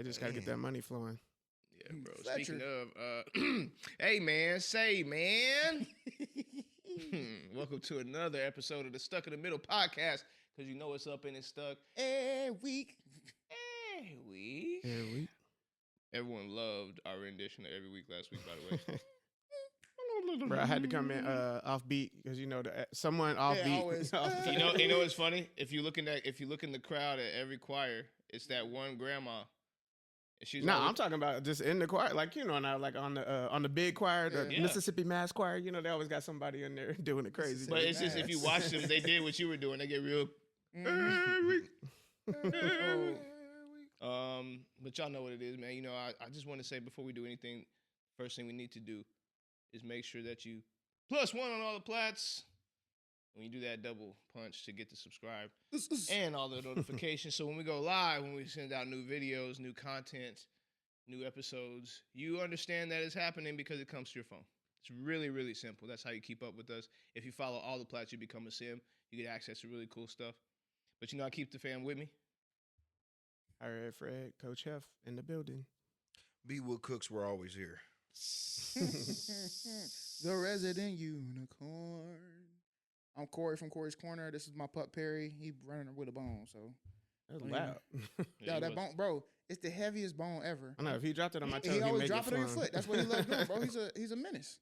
They just gotta get that money flowing. Yeah, bro. Speaking of, hey man, welcome to another episode of the Stuck in the Middle podcast. Cause you know what's up and it's stuck every week. Everyone loved our rendition of Every Week last week, by the way. Bro, I had to come in off beat because you know someone off beat. Always. You know what's funny? If you look in the crowd at every choir, it's that one grandma. I'm talking about just in the choir, like now, like on the big choir, the Mississippi Mass Choir. You know, they always got somebody in there doing it crazy. But it's just if you watch them, they did what you were doing. They get real. But y'all know what it is, man. You know, I just want to say before we do anything, first thing we need to do is make sure that you +1 on all the plats. When you do that double punch to get to subscribe and all the notifications. So when we go live, when we send out new videos, new content, new episodes, you understand that it's happening because it comes to your phone. It's really, really simple. That's how you keep up with us. If you follow all the plats, you become a sim. You get access to really cool stuff. But I keep the fam with me. All right, Fred, Coach Hef in the building. Be Wood Cooks, we're always here. The resident unicorn. I'm Cori from Cori's Corner. This is my pup Perry. He running with a bone, so. That's loud. Yo, that bone, bro, it's the heaviest bone ever. I know, if he dropped it on my toe, he always make drop it on your foot. That's what he loves doing, bro. He's a menace.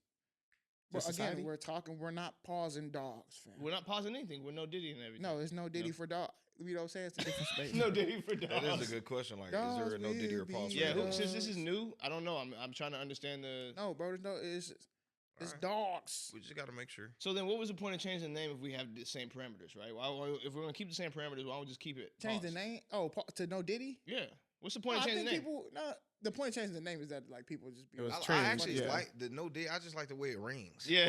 But again, we're not pausing dogs, fam. We're not pausing anything. We're no Diddy and everything. No, it's no Diddy for dog. You know what I'm saying? It's a different space. No Diddy for dogs. That is a good question. Like, dogs, is there a no Diddy or pause? Yeah, since this is new, I don't know. I'm trying to understand the. No, bro, it's dogs. We just got to make sure. So then what was the point of changing the name if we have the same parameters, right? If we're going to keep the same parameters, why don't we just keep it? Change the name? Oh, to no Diddy? Yeah. What's the point of changing the name? The point of changing the name is that like people just be. I actually like the no Diddy. I just like the way it rings. Yeah.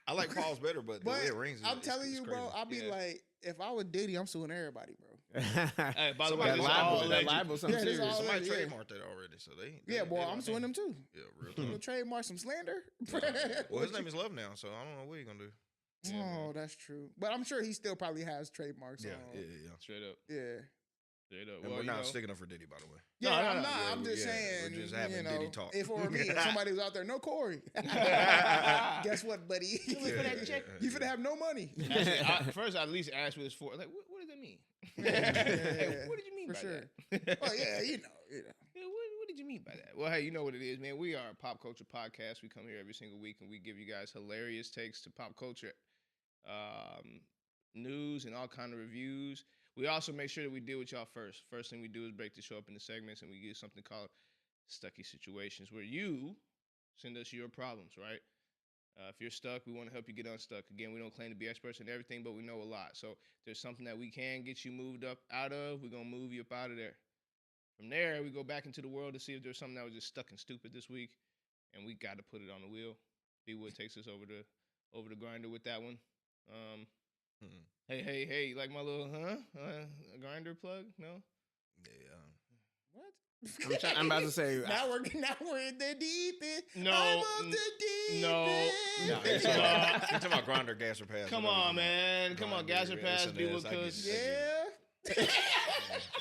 I like pause better, but the way it rings. I'm telling you, bro. I'll be like, if I was Diddy, I'm suing everybody, bro. Hey, by the way, libel, something serious. Somebody trademarked that already, so they. Yeah, boy, I'm suing them too. Yeah, real time. Trademark some slander. Well, his name is Love now, so I don't know what he's gonna do. Oh, that's true. But I'm sure he still probably has trademarks. Yeah. Straight up. Yeah. And we're not sticking up for Diddy, by the way. Yeah, I'm not. I'm just saying. We're just having Diddy talk. If it were me, if somebody was out there, no Cori. Guess what, buddy? You finna have no money. Actually, first, I at least ask what it's for. Like, what does that mean? Hey, what did you mean by that? Oh, yeah, you know. Yeah, what did you mean by that? Well, hey, you know what it is, man. We are a pop culture podcast. We come here every single week, and we give you guys hilarious takes to pop culture, news, and all kind of reviews. We also make sure that we deal with y'all first. First thing we do is break the show up into segments, and we do something called Stucky Situations, where you send us your problems, right? If you're stuck, we want to help you get unstuck. Again, we don't claim to be experts in everything, but we know a lot. So if there's something that we can get you moved up out of, we're going to move you up out of there. From there, we go back into the world to see if there's something that was just stuck and stupid this week, and we got to put it on the wheel. B-Wood takes us over the grinder with that one. Hey, like my little grinder plug? No? Yeah. What? I'm about to say. Now we're in the deep end. No. You're talking about grinder, gas, or pass. Come on, man. Come on, gas or pass, B-Wood Cooks. Yeah.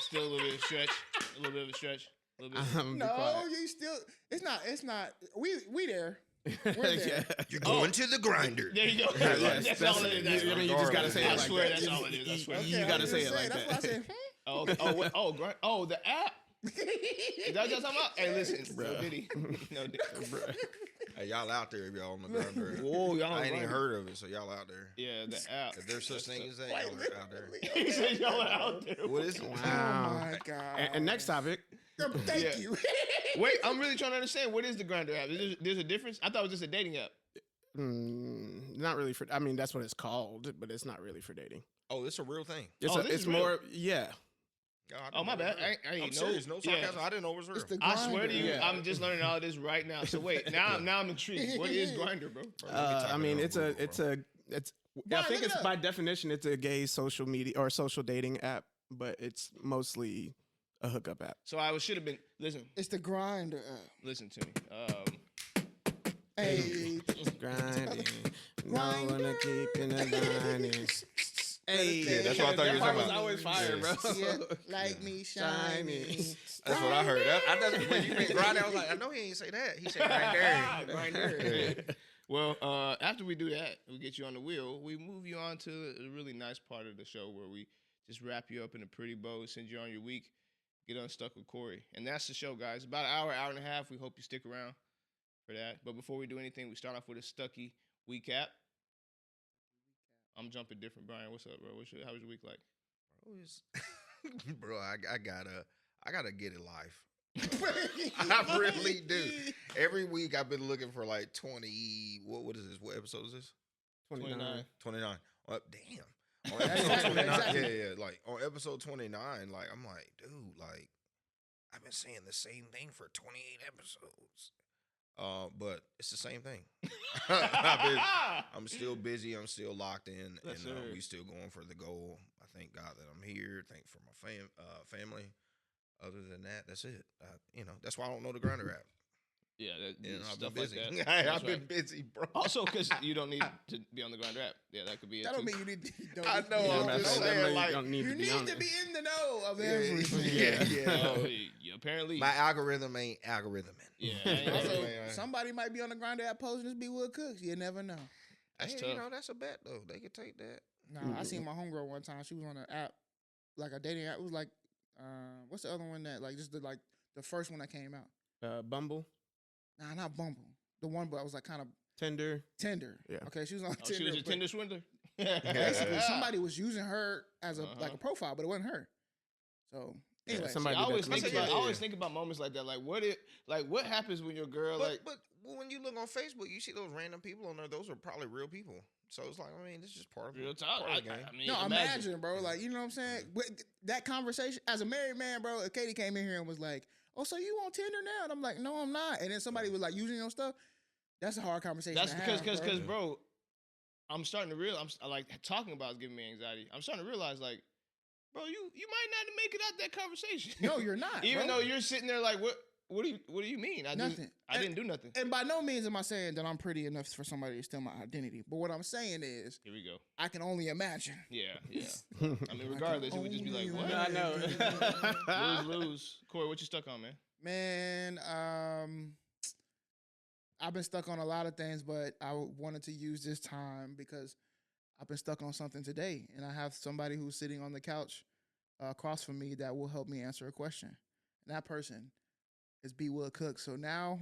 Still a little bit of stretch. A little bit of a stretch. No, you still. It's not. We there. We're there. You're going to the grinder. There you go. That's all it is. I mean, you just gotta say it like that. I swear that's all it is. I swear. You gotta say it like that. That's why I said, the app. Is that what y'all talking about? Hey, listen, bro. No Diddy. Bro. Hey, y'all out there if y'all on the grinder. Whoa, y'all I ain't even heard of it, so y'all out there. Yeah, the app. If there's such thing as that, y'all are out there. He said y'all are out there. What is it? Wow. Oh my God. And next topic. Thank you. Wait, I'm really trying to understand. What is the grinder app? There's a difference? I thought it was just a dating app. Not really for. I mean, that's what it's called, but it's not really for dating. Oh, it's a real thing. It's more. Yeah. Oh, my bad. I ain't I'm serious. No sarcasm. I didn't know it was real. I swear to you, I'm just learning all this right now. So wait, now I'm intrigued. What is grinder, bro? I mean, I think it's by definition it's a gay social media or social dating app, but it's mostly a hookup app. So I should have been listen. It's the grinder app. Listen to me. Hey, grinding. No one to keep in the grinding. Hey, yeah, that's what I thought you were talking about. That was always fire, bro. Yeah, like me shining. That's what I heard. When you meant grind, I was like, I know he ain't say that. He said grinder. Well, after we do that, we get you on the wheel. We move you on to a really nice part of the show where we just wrap you up in a pretty bow, send you on your week, get unstuck with Cori. And that's the show, guys. About an hour and a half. We hope you stick around for that. But before we do anything, we start off with a Stucky Week-cap. I'm jumping different, Brian. What's up, bro? How was your week like? Bro, I gotta get it life. I really do. Every week I've been looking for like 20. What is this? What episode is this? 29. 29. Damn. On episode 29. Yeah. Like on episode 29, like I'm like, dude, like I've been saying the same thing for 28 episodes. But it's the same thing. I'm still busy. I'm still locked in, and we still going for the goal. I thank God that I'm here. Thank for my family. Other than that, that's it. That's why I don't know the grinder app. Yeah, I've stuff been busy. like that. I've been busy, bro. Also, because you don't need to be on the grinder app. Yeah, that could be it. That don't too. mean you need. I know. I'm just saying, like, you You need to be in the know of everything. Yeah, apparently. My algorithm ain't algorithming. Yeah. Also, somebody might be on the grinder app posting this be Wood Cooks. You never know. That's Hey, tough. that's a bet though. They could take that. Nah, I seen my homegirl one time. She was on an app, like a dating app. It was like, what's the other one that like just the first one that came out? Bumble, Nah, not Bumble. The one, but I was like kind of Tinder. Yeah. Okay, she was on Tinder. She was a but Tinder swindler? Basically, somebody was using her as a like a profile, but it wasn't her. So anyway, somebody. I always did that. I always think about moments like that. Like what happens when your girl But when you look on Facebook, you see those random people on there. Those are probably real people. So it's like, I mean, this is just part of real talk? part of the game. I mean, no, imagine, bro. Like, you know what I'm saying? That conversation as a married man, bro. If Katie came in here and was like, "Oh, so you on Tinder now?" And I'm like, "No, I'm not." And then somebody was like using your stuff. That's a hard conversation. That's to because have, bro, I'm starting to realize. I like talking about is giving me anxiety. I'm starting to realize, like, bro, you might not make it out that conversation. No, you're not. Even bro. though you're sitting there like, what do you mean? Nothing. I didn't do nothing. And by no means am I saying that I'm pretty enough for somebody to steal my identity. But what I'm saying is, Here we go. I can only imagine. Yeah. I mean, regardless, it would just be like, what? I know. lose. Cori, what you stuck on, man? Man, I've been stuck on a lot of things, but I wanted to use this time because I've been stuck on something today, and I have somebody who's sitting on the couch across from me that will help me answer a question. And that person is B. Wood Cook. So now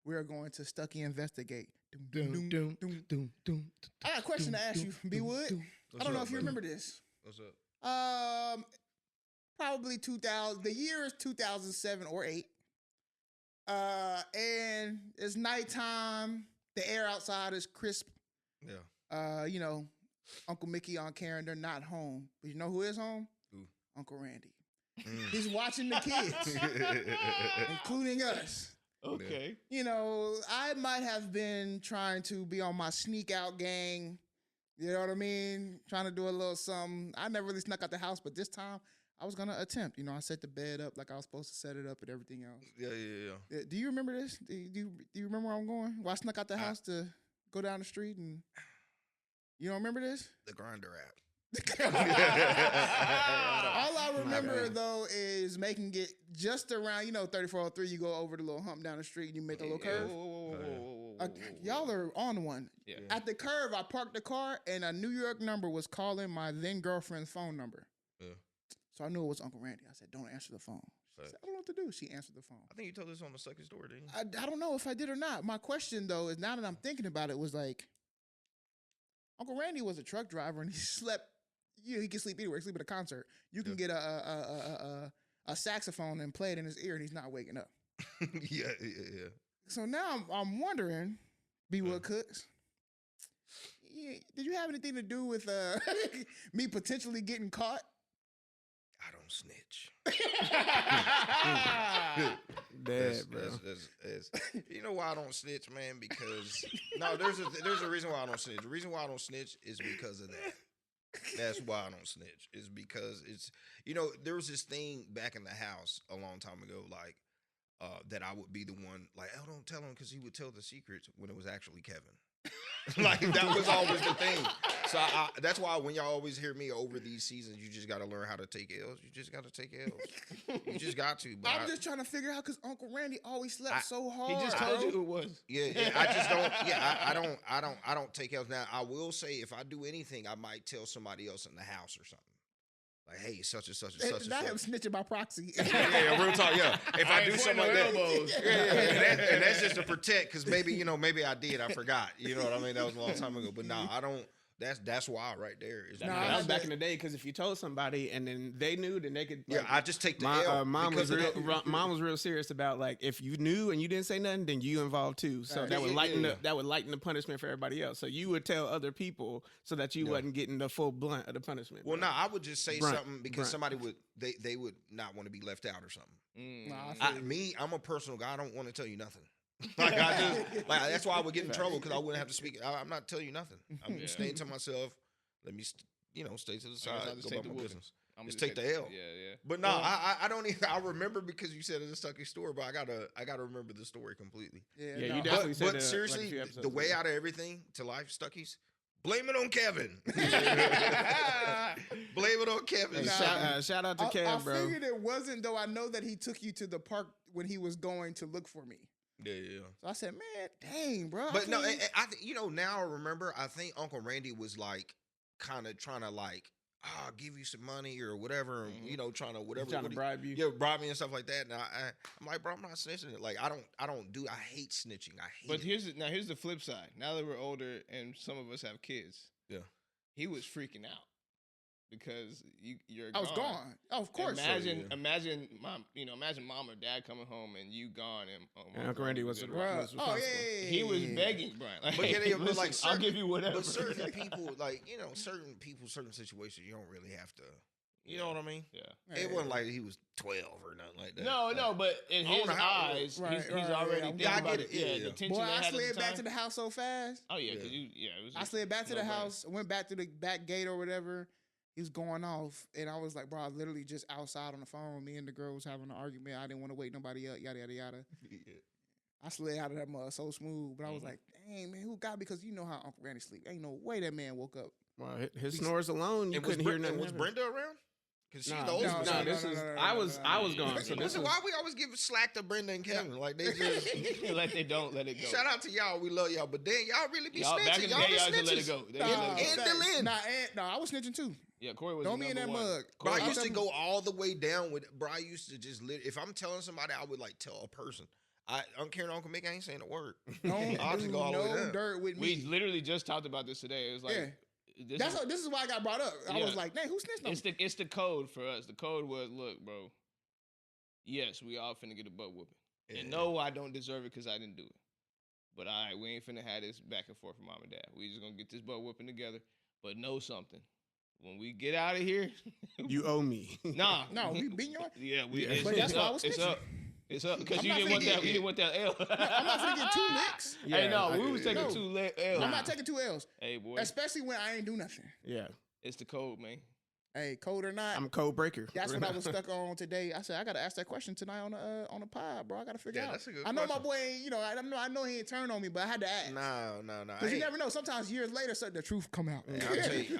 we're going to Stucky Investigate. I got a question to ask you, B. Wood. I don't know if you remember this. What's up? Probably 2000. The year is 2007 or 8. And it's nighttime. The air outside is crisp. Yeah. Uncle Mickey, Aunt Karen, they're not home. But you know who is home? Who? Uncle Randy. He's watching the kids, including us. Okay. I might have been trying to be on my sneak out gang. You know what I mean? Trying to do a little something. I never really snuck out the house, but this time I was going to attempt. I set the bed up like I was supposed to set it up and everything else. Yeah. Do you remember this? Do you remember where I'm going? Well, I snuck out the house to go down the street and you don't remember this? The grinder app. All I remember though is making it just around 3403. You go over the little hump down the street and you make a little curve. Y'all are on one. Yeah. At the curve, I parked the car and a New York number was calling my then girlfriend's phone number. Yeah. So I knew it was Uncle Randy. I said, "Don't answer the phone." She said, "I don't know what to do." She answered the phone. I think you told this on the Stucky story, didn't you? I don't know if I did or not. My question though is now that I'm thinking about it was like, Uncle Randy was a truck driver and he slept. He can sleep anywhere. He can sleep at a concert. You can get a saxophone and play it in his ear, and he's not waking up. Yeah. So now I'm wondering, B. Wood Cooks, did you have anything to do with me potentially getting caught? I don't snitch. Bad, bro. You know why I don't snitch, man? Because there's a reason why I don't snitch. The reason why I don't snitch is because of that. That's why I don't snitch. Is because it's there was this thing back in the house a long time ago, like that I would be the one like, oh, don't tell him because he would tell the secrets when it was actually Kevin. Like that was always the thing. So that's why when y'all always hear me over these seasons, you just got to learn how to take L's. You just got to take L's. You just got to. But I'm just trying to figure out because Uncle Randy always slept so hard. He just told you who it was. Yeah, I just don't. Yeah, I don't take L's. Now I will say if I do anything, I might tell somebody else in the house or something. Like, hey, such and such and such and Not such. him snitching by proxy. Yeah, real talk. Yeah, if I do something like that, elbows. and that's just to protect, because maybe I did, I forgot. You know what I mean? That was a long time ago. But no, I don't. That's why right there is. That was back in the day because if you told somebody and then they knew, then they could. Yeah, I just take the L. Mom was real serious about like if you knew and you didn't say nothing, then you involved too. So Right. that would lighten the punishment for everybody else. So you would tell other people so that you wasn't getting the full blunt of the punishment. Well, no, I would just say something because Brunt. somebody would they would not want to be left out or something. Nah, I'm a personal guy. I don't want to tell you nothing. That's why I would get in trouble because I wouldn't have to speak. I'm not telling you nothing. I'm staying to myself. Let me, stay to the side. Go about my business. Just take the L. Yeah. But no, I don't even. I remember because you said it's a Stucky story, but I gotta rememb the story completely. Yeah, Yeah, no. you definitely said But seriously, like a few the way episodes out of everything to life, Stuckies, blame it on Kevin. Blame it on Kevin. Hey, shout out to Kev, bro. I figured it wasn't, though. I know that he took you to the park when he was going to look for me. Yeah. So I said, man, dang, bro. But no, I now I remember. I think Uncle Randy was like kind of trying to like, I'll give you some money or whatever, trying to bribe you. Yeah, bribe me and stuff like that. And I'm like, bro, I'm not snitching. Like, I hate snitching. I hate But it. here's the flip side. Now that we're older and some of us have kids, Yeah. he was freaking out because you're. I was gone. Oh, of course. Imagine mom or dad coming home and you gone and Uncle Randy was responsible. Oh, yeah. He was begging Brian. Like, But listen, like I'll give you whatever. But certain people, like certain situations, you don't really have to. You know what I mean? Yeah. It wasn't like he was 12 or nothing like that. No, but in his eyes, he's already thinking I about get it. The Yeah. tension Boy, they I had at the slid back time. to the house so fast. Oh yeah, because it was. I slid back to the no-brainer. house, went back to the back gate or whatever. He was going off, and I was like, bro, I was literally just outside on the phone. Me and the girl was having an argument. I didn't want to wake nobody up, yada, yada, yada. Yeah. I slid out of that mud so smooth, but I was like, dang, man, who got me? Because you know how Uncle Randy sleep. Ain't no way that man woke up. Well, his snores alone, you And was couldn't hear nothing. Was Brenda around? Because she's Nah, the oldest. no, one. this is. I was gone. So this is. Why we always give slack to Brenda and Kevin? Like they just Let it go. shout out to y'all. We love y'all, but then y'all really be Y'all back snitching. in the Y'all day, be y'all just let it snitches. go. They just let it go. And Dylan. I was snitching too. Yeah, Cori was. Throw me in that number one. mug. Bro, I I'll used to tell go all the way down with. Bro, I used to just if I'm telling somebody, I would like tell a person. I'm Karen Uncle Mick. I ain't saying a word. Don't I'll just do go all the way no down. dirt with We me. literally just talked about this today. It was like, This is why I got brought up. I was like, dang, who snitched on me? it's the code for us. The code was, look, bro. Yes, we all finna get a butt whooping. Yeah. And no, I don't deserve it because I didn't do it. But all right, we ain't finna have this back and forth from mom and dad. We just gonna get this butt whooping together. But know something. When we get out of here, You owe me. nah. No, we beat your. Yeah, But that's why I was it's snitching. up. It's up because I'm you not didn't finna want that. get- You didn't want that L. I'm not finna get 2 licks. Hey, no, we I- was taking no. 2 L's. I'm not taking 2 L's. Hey, boy, Especially when I ain't do nothing. Yeah, it's the code, man. Hey, code or not, I'm a code breaker. that's what I was stuck on today. I said I gotta ask that question tonight on the pod, bro. I gotta figure Yeah, out. that's a good I know my question. boy ain't, I know he ain't turned on me, but I had to ask. No. Because you never know. Sometimes years later, the truth come out. And I'll tell you,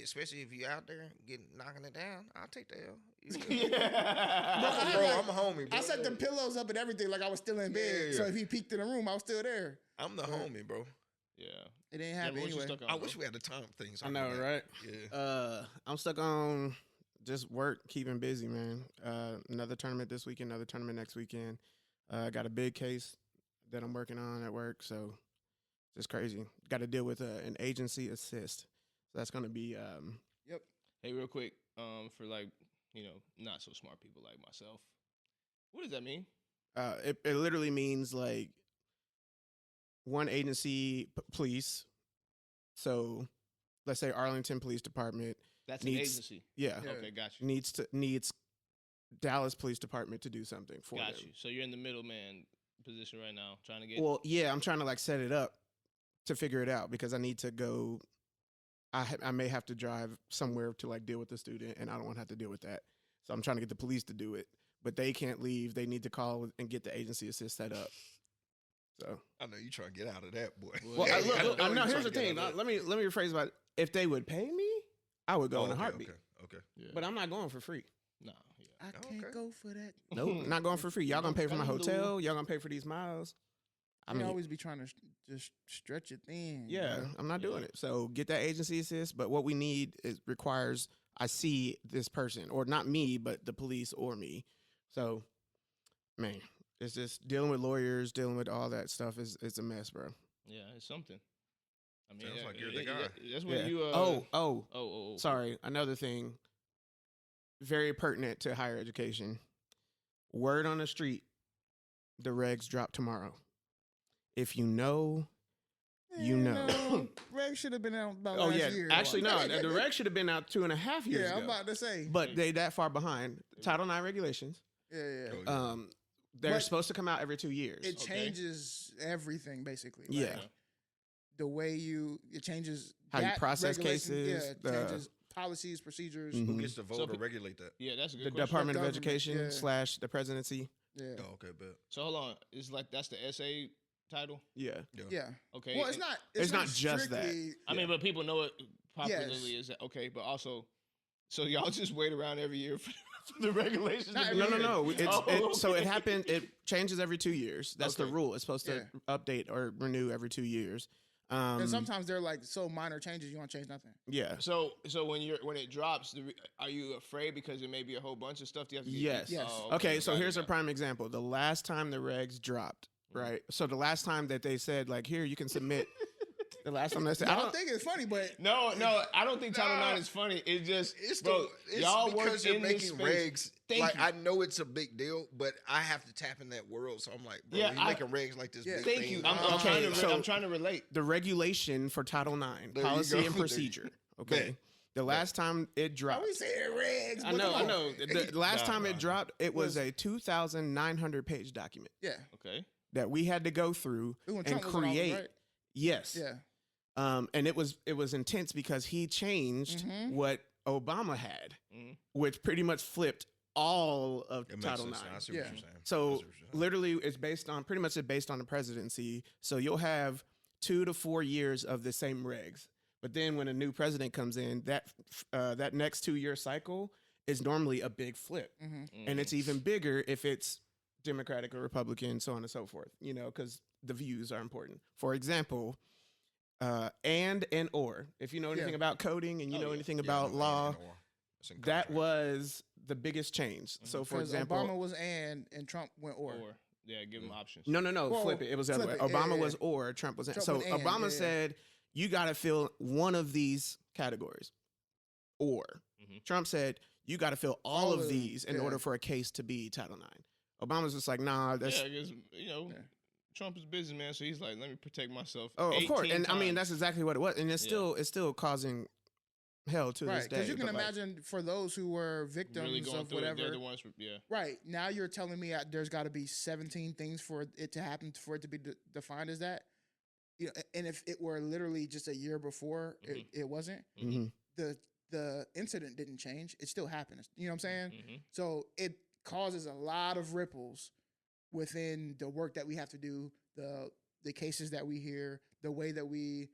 especially if you out there knocking it down, I'll take the L. Bro, I'm a homie, bro. I set the pillows up and everything like I was still in bed. Yeah. So if he peeked in the room, I was still there. I'm the homie, bro. Yeah. It didn't Yeah, happen but what you anyway. stuck on, I bro? wish we had the time thing. so I could know, do that. right? Yeah. I'm stuck on just work, keeping busy, man. Another tournament this weekend, another tournament next weekend. Got a big case that I'm working on at work, so just crazy. Got to deal with an agency assist. So that's gonna be Yep. Hey, real quick, for like, not so smart people like myself, what does that mean? it literally means like one agency police. So let's say Arlington Police Department That's an needs- agency. yeah, Yeah. Okay, got you. needs Dallas Police Department to do something for Got them. you. So you're in the middleman position right now, trying to get. Well, yeah, I'm trying to like set it up to figure it out because I need to go. I may have to drive somewhere to like deal with the student, and I don't want to have to deal with that. So I'm trying to get the police to do it, but they can't leave. They need to call and get the agency assist set up. So, I know you trying to get out of that, boy. Well, look, know you here's the trying to get thing. out of that. Let me rephrase about it. If they would pay me, I would go in a okay, heartbeat. Okay. Yeah. But I'm not going for free. Nah, yeah. I can't Okay. go for that. Nope, not going for free. Y'all gonna pay for my Hello. hotel. Y'all gonna pay for these miles. I mean, always be trying to just stretch it thin. yeah, bro. I'm not doing it. So get that agency assist. But what we need is requires I see this person, or not me, but the police or me. So, man, it's just dealing with lawyers, dealing with all that stuff is it's a mess, bro. Yeah, it's something. I mean, Sounds like you're the guy. That's when Yeah. you. Oh. Sorry, another thing. Very pertinent to higher education. Word on the street: the regs drop tomorrow. If you know, you know. Reg should have been out about Oh last yeah, year. actually no. The reg should have been out 2.5 years Yeah, ago. I'm about to say. But they that far behind. Title IX regulations. Yeah. Oh, yeah. They're But supposed to come out every 2 years. It Okay. changes everything basically. Like, Yeah. the way it changes How you that process regulation, cases, Yeah, it the- changes policies, procedures. Mhm. Who gets to vote So or pe- regulate that? Yeah, that's a good The question. Department of government, Education yeah. / the presidency. Yeah. Oh, okay, bet. So hold on, it's like that's the essay title. Yeah. Yeah. Okay. Well, it's and- not. It's not just that. strictly- I mean, but people know it popularly Yes. is that okay, but also, so y'all just wait around every year for the regulations. Not to every be No. written? It's, Oh, so it okay. happened. It changes every 2 years. That's the Okay. rule. It's supposed to update or renew every 2 years. And sometimes they're like so minor changes you won't change nothing. Yeah. So when it drops, are you afraid because it may be a whole bunch of stuff you have to get? Yes. Yes. Oh, Okay, so got it, here's a got it. prime example. The last time the regs dropped, right? So the last time that they said, like, here, you can submit. The last time they said, I don't think it's funny, but No, I don't think Title IX is funny. It's just It's bro, it's y'all work because you're in this making space. regs. Thank Like you. I know it's a big deal, but I have to tap in that world. So I'm like, bro, Yeah, you I- making regs like this. Yeah. Big Thank thing. you. I'm Okay, trying to. so- I'm trying to relate. the regulation for Title IX, There you policy go. and There you- procedure. Okay. Bet. The last time it dropped. we saying regs. I but know, come I on. know. The last Nah, time it nah. dropped, it was Was- a 2,900 page document Yeah. Okay. that we had to go through It was when and Trump was in office, create. right? Yes. Yeah. And it was intense because he changed Mhm. what Obama had, Mhm. which pretty much flipped all of It makes Title sense. IX. now. I see what Yeah. you're saying. I see So what you're saying. literally, it's based on the presidency. So you'll have 2 to 4 years of the same regs, but then when a new president comes in, that next 2-year cycle is normally a big flip, Mm-hmm. and it's even bigger if it's Democratic or Republican, so on and so forth. You know, because the views are important. For example, and or. If you know anything Yeah. about coding and you Oh, know yeah. anything Yeah, about no, law, and or. It's in that contract. was the biggest change. So, for Because example, Obama was and Trump went or. Or yeah, give them options. no, Well, flip it. It was the other way. flip it. Yeah, Obama yeah, was yeah. or, Trump was and. Trump So was and, Obama yeah, yeah. said, you got to fill one of these categories. Or Mhm. Trump said, you got to fill all All of of them, these in yeah. order for a case to be Title IX. Obama's just like, nah, that's. Yeah, because Yeah. Trump is businessman, so he's like, let me protect myself. Oh, of course. 18 And I mean, times. that's exactly what it was. And it's still causing hell to Right. this day. Because you can but, like, imagine for those who were victims really going of through it. They're whatever. the ones. Yeah. Right. Now you're telling me there's got to be 17 things for it to happen, for it to be defined as that. You know, and if it were literally just a year before, it wasn't. mhm. The incident didn't change. It still happened. You know what I'm saying? Mm-hmm. So it causes a lot of ripples within the work that we have to do, the cases that we hear, the way that we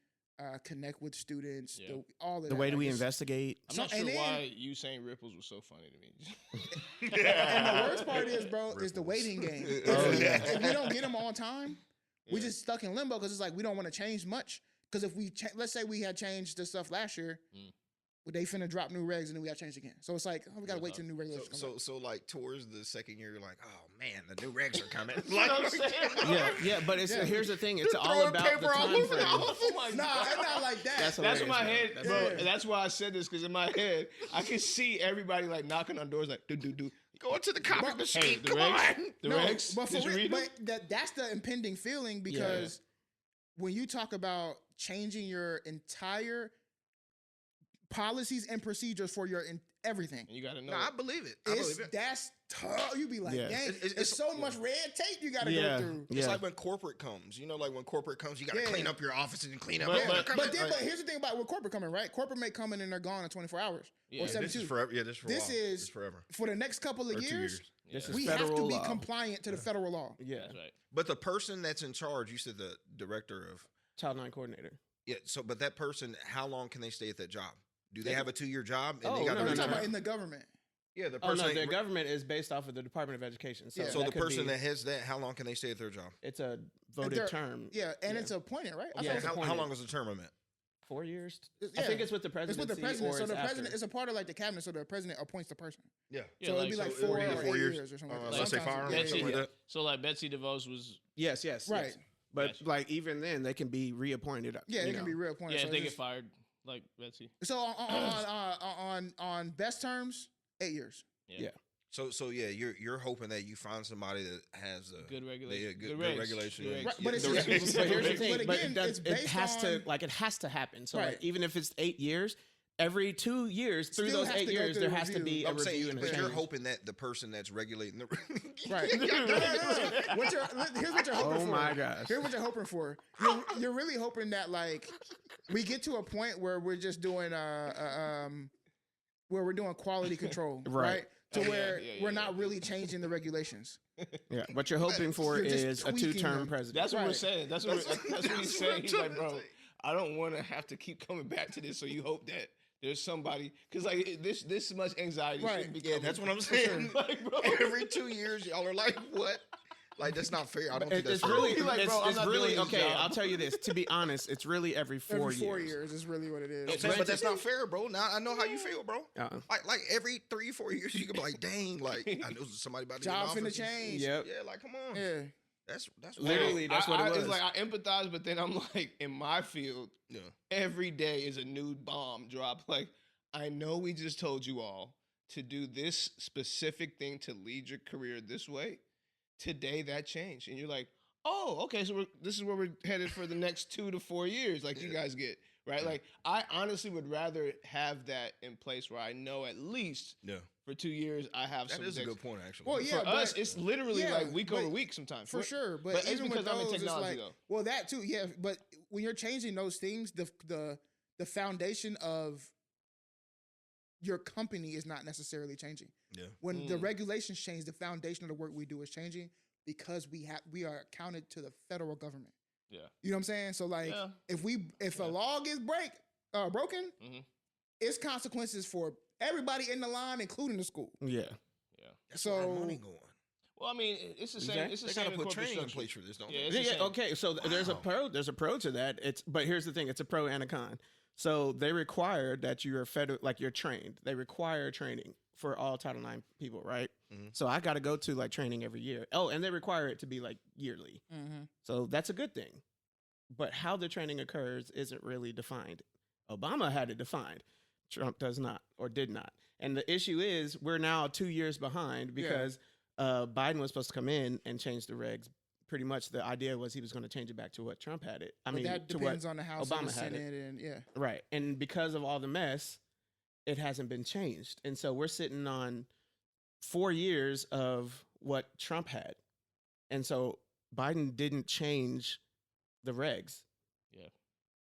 connect with students, Yeah. all of The that. way do Like, we it's- investigate? I'm So- not sure and then- why you saying ripples was so funny to me. And the worst part is, bro, is the Ripples. waiting game. Oh, If, yeah. if we don't get them on time, we Yeah. just stuck in limbo because it's like we don't want to change much. Because if we let's say we had changed the stuff last year, Mm. they finna drop new regs and then we got to change again. So it's like we got to Yeah, wait till new regulations come out. So like towards the second year, you're like, oh man, the new regs are coming. You know what I'm saying? Yeah, but it's Yeah. here's the thing. It's They're all throwing about the paper all time over the frame. office. Oh my Nah, God. it's not like that. That's That's in my hilarious, head, bro. bro. Yeah. That's why I said this, because in my head, I can see everybody like knocking on doors, like do. Go to the copy But- machine. Hey, the Come regs, on. the No, regs. but for Did you real, read them? but that's the impending feeling because when you talk about changing your entire policies and procedures for your everything, And you gotta know. No, I believe it. I it's believe it. that's tough. You be like, Yeah. dang, It's- it's so much red tape you got to Yeah. go through. It's Yeah. like when corporate comes. You know, like when corporate comes, you got to Yeah. clean up your offices and clean up. But- all but- the- But here's the thing about with corporate coming, right? Corporate may come in and they're gone in 24 hours Yeah. or This this 72. is forever. Yeah, this is for a This while. is- This is forever. For the next couple of Or 2 years, This Yeah. is we have federal to be law. compliant to the federal law. Yeah. That's right. But the person that's in charge, you said the director of. Child 9 coordinator. Yeah. So, but that person, how long can they stay at that job? Do they They- have a 2-year job? Oh, they got no, We're no, talking no. about in the government. Yeah, the Oh person. no, their government is based off of the Department of Education. So, Yeah. so that the could person be- that has that, how long can they stay at their job? it's a they're- voted term. Yeah, and Yeah. it's appointed, right? I Yeah, thought it's it was How appointed. long is the term of it? 4 years. Yeah. I think it's with the It's presidency. with the president. Or So it's the president after. is a part of like the cabinet. So the president appoints the person. Yeah. Yeah, So it'd be like, like so it 4 would or be 8 4 years, years or something like that. let's say Sometimes fire or it's- Betsy, something like that. So like Betsy DeVos was Yes, yes, Right. yes. But Gotcha. like even then, they can be reappointed. Yeah, you it can know. be reappointed. yeah, So if they it's get just- fired like Betsy. So on best terms, 8 years. Yeah. So yeah, you're hoping that you find somebody that has a Good regulation. good regs. regulation. Good and- regs. Right, but it's the just- regs. But here's the But thing. again, But it, it's it based has to on- like it has to happen. So Right. like even if it's 8 years, every 2 years through Still those has 8 to go years, through there the has to review. be a I'm review saying, and a but you're change. hoping that the person that's regulating the Right. No, what here's what you're hoping Oh for. my gosh. Here's what you're hoping for. You're really hoping that like we get to a point where we're just doing where we're doing quality control, Right. right? To Oh, yeah, where yeah, we're yeah, not yeah. really changing the regulations. Yeah, what you're hoping for You're just is a tweaking 2-term them. president. That's what we're Right. saying. That's what That's that's what he's what saying. I'm He's like, trying to bro, say. I don't want to have to keep coming back to this. So you hope that there's somebody because like this much anxiety Right. shouldn't be Yeah, coming. that's what I'm saying. Like, bro. Every 2 years, y'all are like, what? Like that's not fair. I don't think It's that's really, Be like, bro, I'm it's not really doing this okay. job. I'll tell you this. To be honest, it's really every 4 Every 4 years. years is really what it is. fair. But that's not fair, bro. Now I know how you feel, bro. Uh-uh. Like every 3-4 years, you can be like, dang, like I know somebody about to get in Jobs finna office. change. Yep. Yeah, like come on. Yeah. That's Literally, that's what it was. It's like I empathize, but then I'm like, in my field, Yeah. every day is a new bomb drop. Like, I know we just told you all to do this specific thing to lead your career this way. Today that changed, and you're like, oh, okay, so this is where we're headed for the next 2 to 4 years, like you guys get, right? Yeah. Like, I honestly would rather have that in place where I know at least Yeah. for 2 years I have That some. is a things. good point, actually. Well, yeah, For us, but- it's literally yeah, like week over but- week sometimes. For sure, but it's even because with I'm in those, it's technology, like, though. well, that too, yeah. But when you're changing those things, the foundation of your company is not necessarily changing. Yeah. When the Mm. regulations change, the foundation of the work we do is changing because we are accounted to the federal government. Yeah. You know what I'm saying? So like, Yeah. if a Yeah. law gets broken, Mhm. it's consequences for everybody in the line, including the school. Yeah. Yeah. That's a lot of So- money going. Well, I mean, it's the same. Exactly. It's the They same gotta in put corporate training in structure. place for this, don't Yeah, they? it's the Yeah, same. okay. So there's a Wow. pro to that. But here's the thing: it's a pro and a con. So they require that you're you're trained. They require training for all Title IX people, right? Mhm. So I got to go to like training every year. Oh, and they require it to be like yearly. Mm-hmm. So that's a good thing. But how the training occurs isn't really defined. Obama had it defined. Trump does not or did not. And the issue is we're now 2 years behind because Biden was supposed to come in and change the regs. Pretty much the idea was he was going to change it back to what Trump had it. I But mean, that to depends what on the House Obama and the had it. Senate, and yeah. Right. And because of all the mess, it hasn't been changed. And so we're sitting on 4 years of what Trump had. And so Biden didn't change the regs.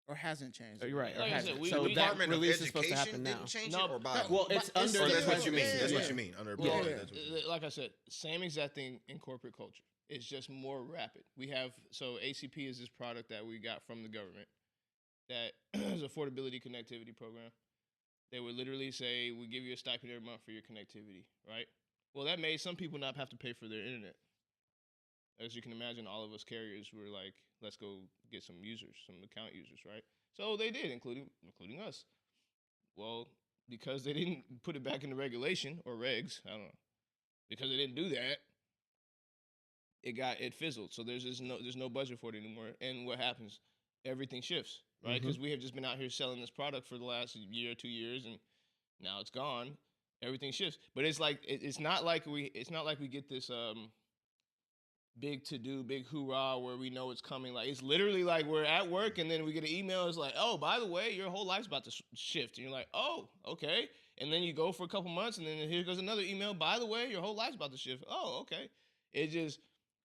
Or hasn't changed. You're right. Or Like I hasn't. said, we- so we- that Department of release is supposed to Education happen now. didn't change No, it, or Biden? Well, it's But under still- the that's what you president. mean. That's what Yeah. you mean. Under Yeah. Biden, Yeah. that's what you mean. Like I said, same exact thing in corporate culture. It's just more rapid. We have ACP is this product that we got from the government that is affordability connectivity program. They would literally say, we give you a stipend every month for your connectivity, right? Well, that made some people not have to pay for their internet. As you can imagine, all of us carriers were like, let's go get some users, some account users, right? So they did, including us. Well, because they didn't put it back in the regulation or regs, I don't know. Because they didn't do that, it fizzled. So there's no budget for it anymore. And what happens? Everything shifts, right? Because we have just been out here selling this product for the last year, 2 years, and now it's gone. Everything shifts. But it's like it's not like we get this big to do, big hoorah where we know it's coming. Like it's literally like we're at work and then we get an email. It's like, oh, by the way, your whole life's about to shift, and you're like, oh, okay. And then you go for a couple months, and then here goes another email. By the way, your whole life's about to shift. Oh, okay.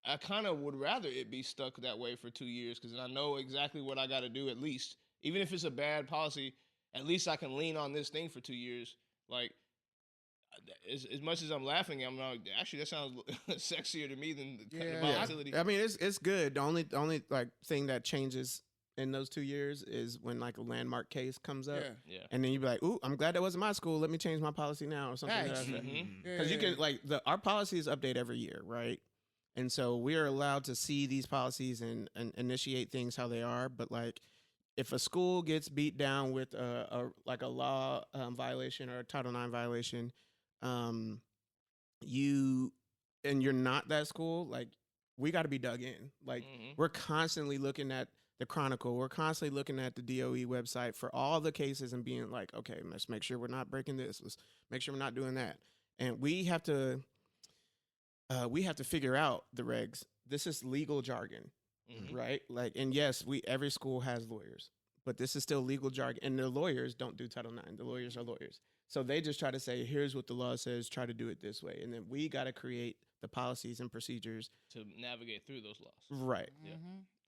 I kind of would rather it be stuck that way for 2 years because I know exactly what I got to do at least. Even if it's a bad policy, at least I can lean on this thing for 2 years. Like, as much as I'm laughing, I'm like, actually, that sounds sexier to me than the volatility. I mean, it's good. The only like thing that changes in those 2 years is when like a landmark case comes up, and then you be like, "Ooh, I'm glad that wasn't my school. Let me change my policy now," or something. Because you can like our policies update every year, right? And so we are allowed to see these policies and initiate things how they are. But like, if a school gets beat down with a law violation or a Title IX violation, you're not that school, like we got to be dug in. Like we're constantly looking at the Chronicle. We're constantly looking at the DOE website for all the cases and being like, okay, let's make sure we're not breaking this. Let's make sure we're not doing that. And we have to figure out the regs. This is legal jargon, right? Like, and yes, every school has lawyers, but this is still legal jargon. And the lawyers don't do Title IX. The lawyers are lawyers. So they just try to say, here's what the law says, try to do it this way. And then we got to create the policies and procedures to navigate through those laws. Right. Yeah.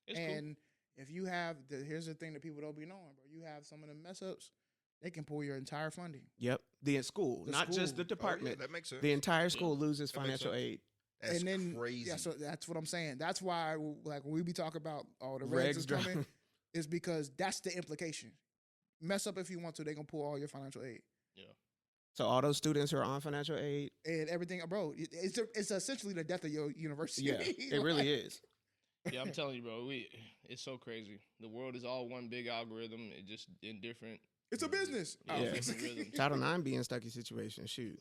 It's cool. If you have, here's the thing that people don't be knowing, bro. You have some of the mess ups, they can pull your entire funding. Yep. The school, not just the department. That makes sense. The entire school loses financial aid. That's crazy. Yeah, so that's what I'm saying. That's why, like, when we be talking about all the regs is coming, is because that's the implication. Mess up if you want to, they're going to pull all your financial aid. Yeah. So all those students who are on financial aid. And everything, bro, it's essentially the death of your university. Yeah, it really is. Yeah, I'm telling you, bro, it's so crazy. The world is all one big algorithm. It just in different. It's a business. Title IX being Stucky Situations. Shoot.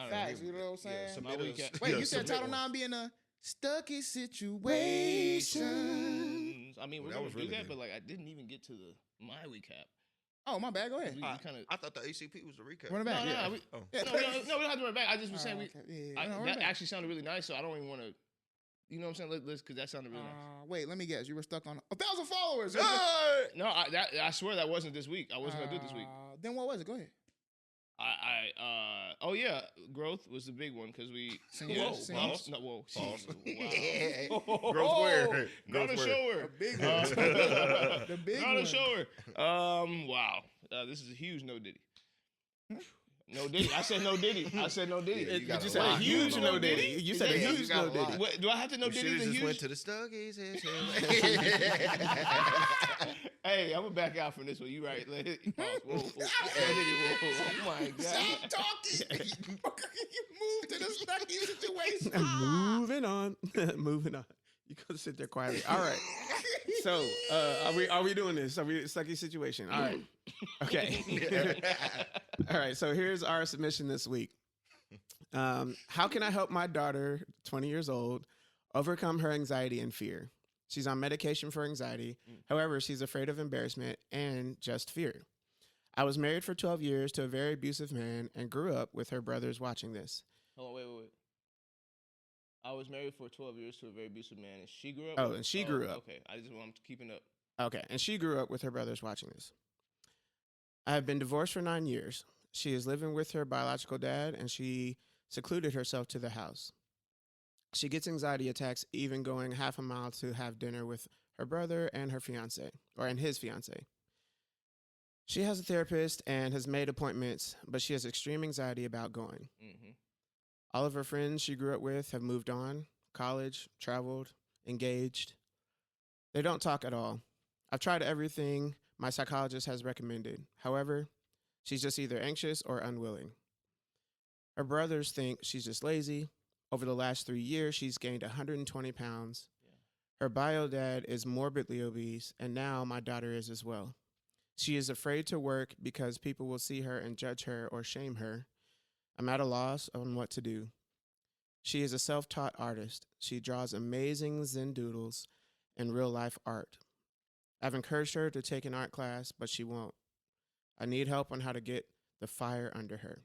Facts, you know what I'm saying? Yeah, wait, you said Title IX being a Stucky Situations. I mean, we're going to do that, but like I didn't even get to my recap. Oh, my bad. Go ahead. I thought the ACP was the recap. Run it back. No, we don't have to run it back. I just was saying that actually sounded really nice, so I don't even want to. You know what I'm saying? Let's because that sounded really nice. Wait, let me guess. You were stuck on 1,000 followers. No, I swear that wasn't this week. I wasn't gonna do it this week. Then what was it? Go ahead. Oh yeah, growth was the big one because we. False. No, whoa. Wow. Growth where? Not a shower. The big one. The big one. Not a shower. Wow. This is a huge no Diddy. No Diddy. I said no Diddy. You said a huge no Diddy. You said a huge no Diddy. What, do I have to know Diddy? Just went to the Stuckies. Hey, I'm gonna back out from this one. You right? Whoa. Oh my God! Stop talking. You moved to the Stucky Situation. Moving on. You gotta sit there quietly. All right. So, are we doing this? Are we Stucky Situation? All right. Okay. All right. So here's our submission this week. How can I help my daughter, 20 years old, overcome her anxiety and fear? She's on medication for anxiety. However, she's afraid of embarrassment and just fear. I was married for 12 years to a very abusive man and grew up with her brothers watching this. Hold on, wait. I was married for 12 years to a very abusive man, and she grew up. Oh, and she grew up. Okay, I'm keeping up. Okay, and she grew up with her brothers watching this. I have been divorced for 9 years. She is living with her biological dad, and she secluded herself to the house. She gets anxiety attacks even going half a mile to have dinner with her brother and her fiance, and his fiance. She has a therapist and has made appointments, but she has extreme anxiety about going. Mm-hmm. All of her friends she grew up with have moved on, college, traveled, engaged. They don't talk at all. I've tried everything my psychologist has recommended. However, she's just either anxious or unwilling. Her brothers think she's just lazy. Over the last 3 years, she's gained 120 pounds. Yeah. Her bio dad is morbidly obese, and now my daughter is as well. She is afraid to work because people will see her and judge her or shame her. I'm at a loss on what to do. She is a self-taught artist. She draws amazing Zen doodles and real-life art. I've encouraged her to take an art class, but she won't. I need help on how to get the fire under her.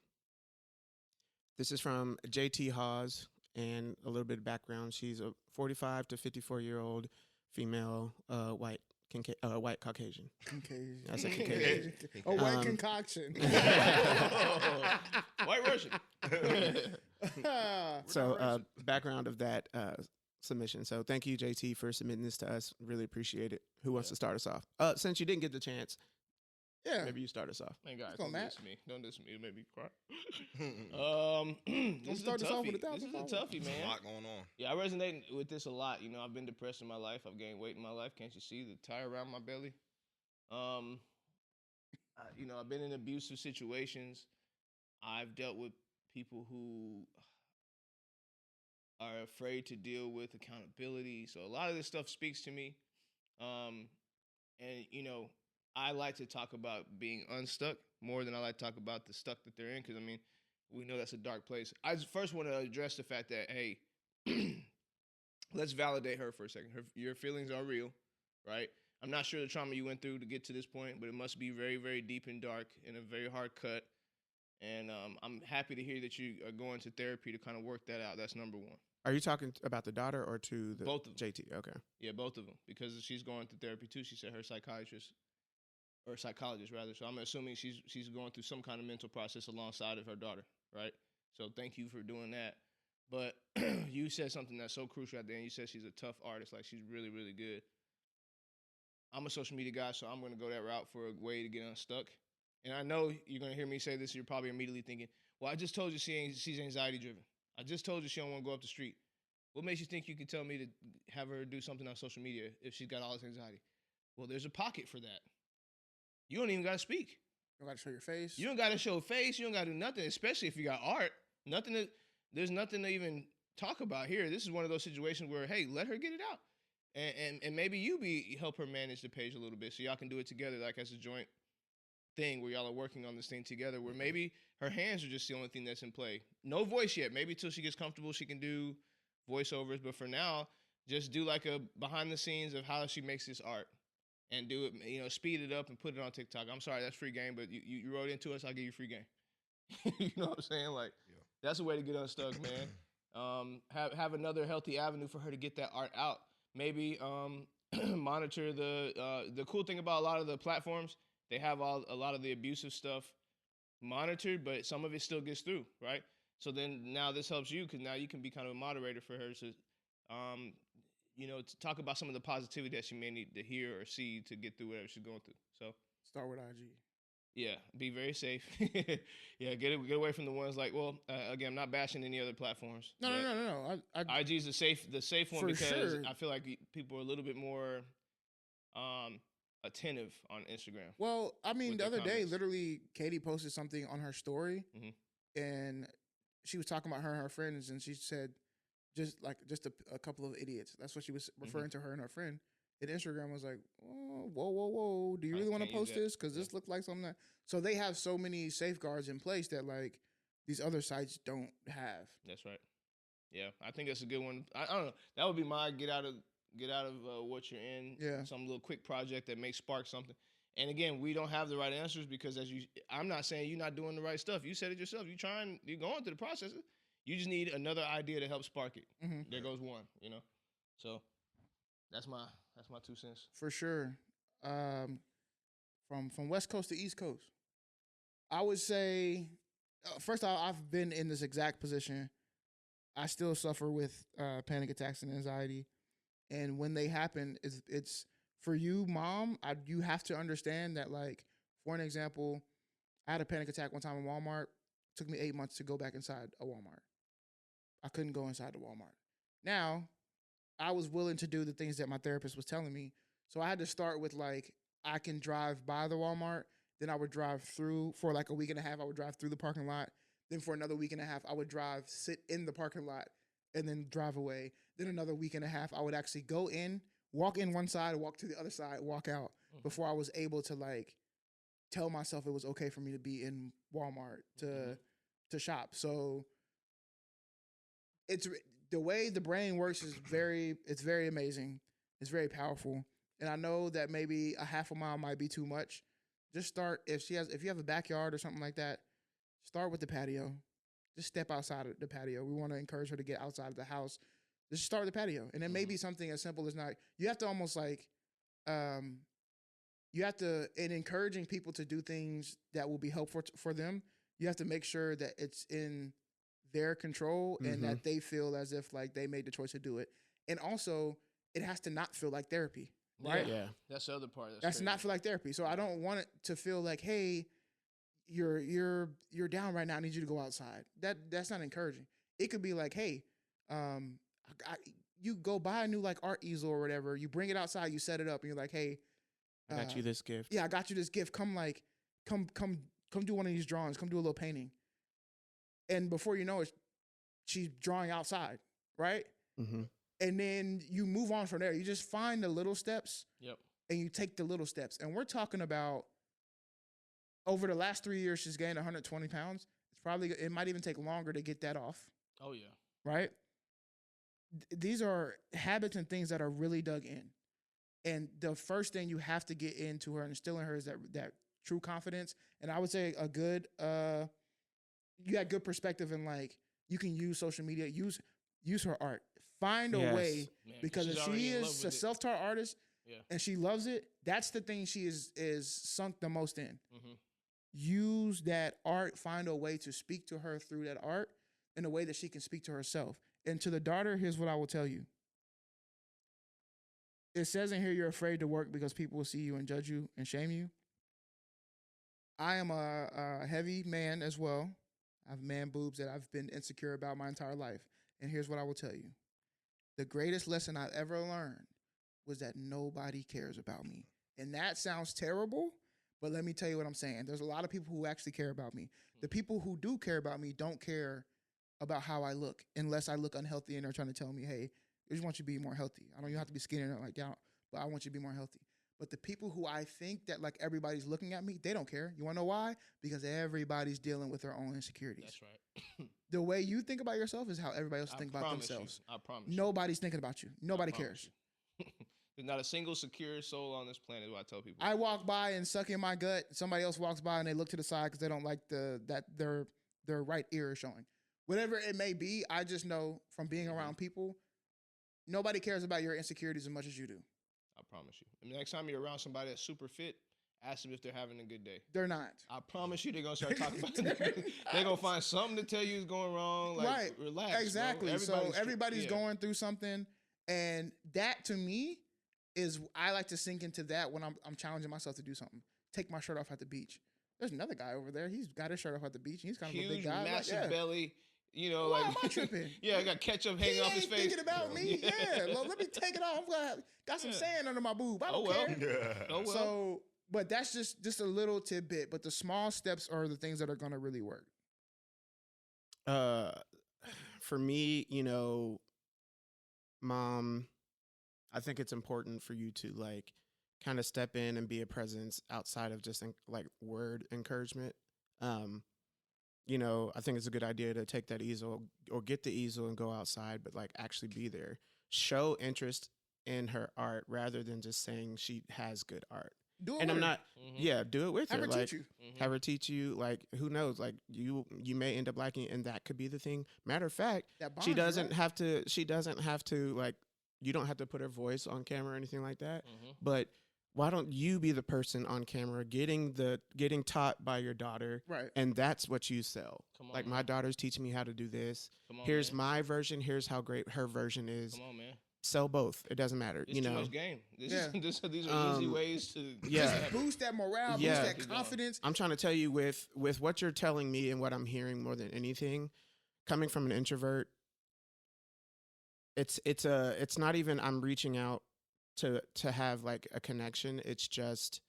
This is from J.T. Hawes, and a little bit of background. She's a 45 to 54-year-old female white white Caucasian. Caucasian. I said Caucasian. A white Um, concoction. White Russian. So background of that submission. So thank you, JT, for submitting this to us. Really appreciate it. Who wants to start us off? Since you didn't get the chance, Yeah. maybe you start us off. Man, guys, go, don't Matt. diss me. Don't diss me. It made me cry. Don't This is a start this off with toughie. This is a 1,000 toughie, There's man. a lot going on. Yeah, I resonate with this a lot. You know, I've been depressed in my life. I've gained weight in my life. Can't you see the tire around my belly? You know, I've been in abusive situations. I've dealt with people who are afraid to deal with accountability. So a lot of this stuff speaks to me. And, you know, I like to talk about being unstuck more than I like to talk about the stuck that they're in. Because, I mean, we know that's a dark place. I just first want to address the fact that, hey, let's validate her for a second. Your feelings are real, right? I'm not sure the trauma you went through to get to this point, but it must be very, very deep and dark and a very hard cut. And I'm happy to hear that you are going to therapy to kind of work that out. That's number one. Are you talking about the daughter or to the Both of them. JT? Okay. Yeah, both of them. Because she's going through therapy too. She said her psychiatrist or psychologist rather. So I'm assuming she's going through some kind of mental process alongside of her daughter, right? So thank you for doing that. But you said something that's so crucial at the end. You said she's a tough artist, like she's really, really good. I'm a social media guy, so I'm going to go that route for a way to get unstuck. And I know you're going to hear me say this. You're probably immediately thinking, well, I just told you she's anxiety driven. I just told you she don't want to go up the street. What makes you think you can tell me to have her do something on social media if she's got all this anxiety? Well, there's a pocket for that. You don't even got to speak. You don't got to show your face. You don't got to show face. You don't got to do nothing, especially if you got art. There's nothing to even talk about here. This is one of those situations where, hey, let her get it out. And maybe you help her manage the page a little bit so y'all can do it together, like as a joint thing where y'all are working on this thing together, where maybe her hands are just the only thing that's in play. No voice yet. Maybe till she gets comfortable, she can do voiceovers. But for now, just do like a behind the scenes of how she makes this art and do it, you know, speed it up and put it on TikTok. I'm sorry, that's free game, but you wrote into us, I'll give you free game. You know what I'm saying? Like, that's a way to get unstuck, man. Have another healthy avenue for her to get that art out. Maybe monitor the cool thing about a lot of the platforms, they have a lot of the abusive stuff monitored, but some of it still gets through, right? So then now this helps you because now you can be kind of a moderator for her to, you know, to talk about some of the positivity that she may need to hear or see to get through whatever she's going through. So Start with IG. yeah, be very safe. Yeah, get away from the ones like, well, again, I'm not bashing any other platforms. No. IG is the safe one For because sure. I feel like people are a little bit more attentive on Instagram. Well, I mean, with the their other day, comments. literally, Katie posted something on her story, Mhm. and she was talking about her and her friends, and she said, just a couple of idiots. That's what she was referring to her and her friend. And Instagram was like, oh, whoa. Do you I really want to can't use post that. this? Because this looked like something that. So they have so many safeguards in place that like these other sites don't have. That's right. Yeah, I think that's a good one. I don't know. That would be my get out of what you're in. Yeah. Some little quick project that may spark something. And again, we don't have the right answers because I'm not saying you're not doing the right stuff. You said it yourself. You're going through the process. You just need another idea to help spark it. Mm-hmm. There goes one, you know? So that's my 2 cents. For sure. From West Coast to East Coast, I would say, first off, I've been in this exact position. I still suffer with panic attacks and anxiety, and when they happen, it's for you, mom. You have to understand that. Like, for an example, I had a panic attack one time in Walmart. It took me 8 months to go back inside a Walmart. I couldn't go inside the Walmart. Now, I was willing to do the things that my therapist was telling me. So I had to start with like, I can drive by the Walmart. Then I would drive through for like a week and a half. I would drive through the parking lot. Then for another week and a half, I would sit in the parking lot and then drive away. Then another week and a half, I would actually go in, walk in one side, walk to the other side, walk out before I was able to like tell myself it was okay for me to be in Walmart to shop. So it's the way the brain works is very amazing. It's very powerful. And I know that maybe a half a mile might be too much. Just start if you have a backyard or something like that, start with the patio. Just step outside of the patio. We want to encourage her to get outside of the house. Just start with the patio. And it may be something as simple as you have to almost like you have to, in encouraging people to do things that will be helpful for them, you have to make sure that it's in their control and that they feel as if like they made the choice to do it. And also, it has to not feel like therapy, right? Yeah. That's the other part. That's crazy. not feel like therapy. So I don't want it to feel like, hey, you're down right now. I need you to go outside. That's not encouraging. It could be like, hey, you go buy a new like art easel or whatever. You bring it outside. You set it up, and you're like, hey, I got you this gift. Yeah, I got you this gift. Come do one of these drawings. Come do a little painting. And before you know it, she's drawing outside, right? Mm-hmm. And then you move on from there. You just find the little steps. Yep. And you take the little steps. And we're talking about over the last 3 years, she's gained 120 pounds. It might even take longer to get that off. Oh yeah. Right? These are habits and things that are really dug in. And the first thing you have to get into her and instill in her is that true confidence. And I would say you got good perspective in like, you can use social media, use her art. Find a way, because if she is a self-taught artist and she loves it, that's the thing she is sunk the most in. Mm-hmm. Use that art, find a way to speak to her through that art in a way that she can speak to herself. And to the daughter, here's what I will tell you. It says in here you're afraid to work because people will see you and judge you and shame you. I am a heavy man as well. I have man boobs that I've been insecure about my entire life. And here's what I will tell you. The greatest lesson I've ever learned was that nobody cares about me. And that sounds terrible, but let me tell you what I'm saying. There's a lot of people who actually care about me. The people who do care about me don't care about how I look unless I look unhealthy and they're trying to tell me, hey, I just want you to be more healthy. I know you have to be skinny or like that, but I want you to be more healthy. But the people who I think that like everybody's looking at me, they don't care. You want to know why? Because everybody's dealing with their own insecurities. That's right. The way you think about yourself is how everybody else thinks about themselves. I promise. Nobody's thinking about you. Nobody cares. There's not a single secure soul on this planet. What I tell people. I walk by and suck in my gut. Somebody else walks by and they look to the side because they don't like that their right ear is showing. Whatever it may be, I just know from being around people, nobody cares about your insecurities as much as you do. I promise you. And the next time you're around somebody that's super fit, ask them if they're having a good day. They're not. I promise you they're going to start talking about it. They're going to find something to tell you is going wrong. Like, right. Relax. Exactly. So everybody's going through something. And that to me is, I like to sink into that when I'm challenging myself to do something. Take my shirt off at the beach. There's another guy over there. He's got his shirt off at the beach. He's kind of a big guy. Massive belly. You know, why like am I tripping? Yeah, I got ketchup hanging off his face. Thinking about me, yeah. Let me take it off. Got some sand under my boob. I don't care. Yeah. Oh well. So, but that's just a little tidbit. But the small steps are the things that are going to really work. For me, you know, Mom, I think it's important for you to like kind of step in and be a presence outside of just like word encouragement. You know, I think it's a good idea to take that easel or get the easel and go outside, but like actually be there. Show interest in her art rather than just saying she has good art. Do it and with I'm her. not, yeah, do it with Have her. her Like, teach you. have her teach you. Like, who knows? Like, you may end up liking it, and that could be the thing. Matter of fact, That she bonds, doesn't right? have to. She doesn't have to like. You don't have to put her voice on camera or anything like that. But why don't you be the person on camera getting taught by your daughter, Right. and that's what you sell. Come on, like, man. my daughter's teaching me how to do this. Come on, Here's man. my version. Here's how great her version is. Come on, man. Sell both. It doesn't matter. It's you too know. much game. These are easy Um, ways to yeah. Just boost that morale, Yeah. boost that confidence. I'm trying to tell you with what you're telling me and what I'm hearing more than anything, coming from an introvert, it's not even I'm reaching out to have like a connection. It's just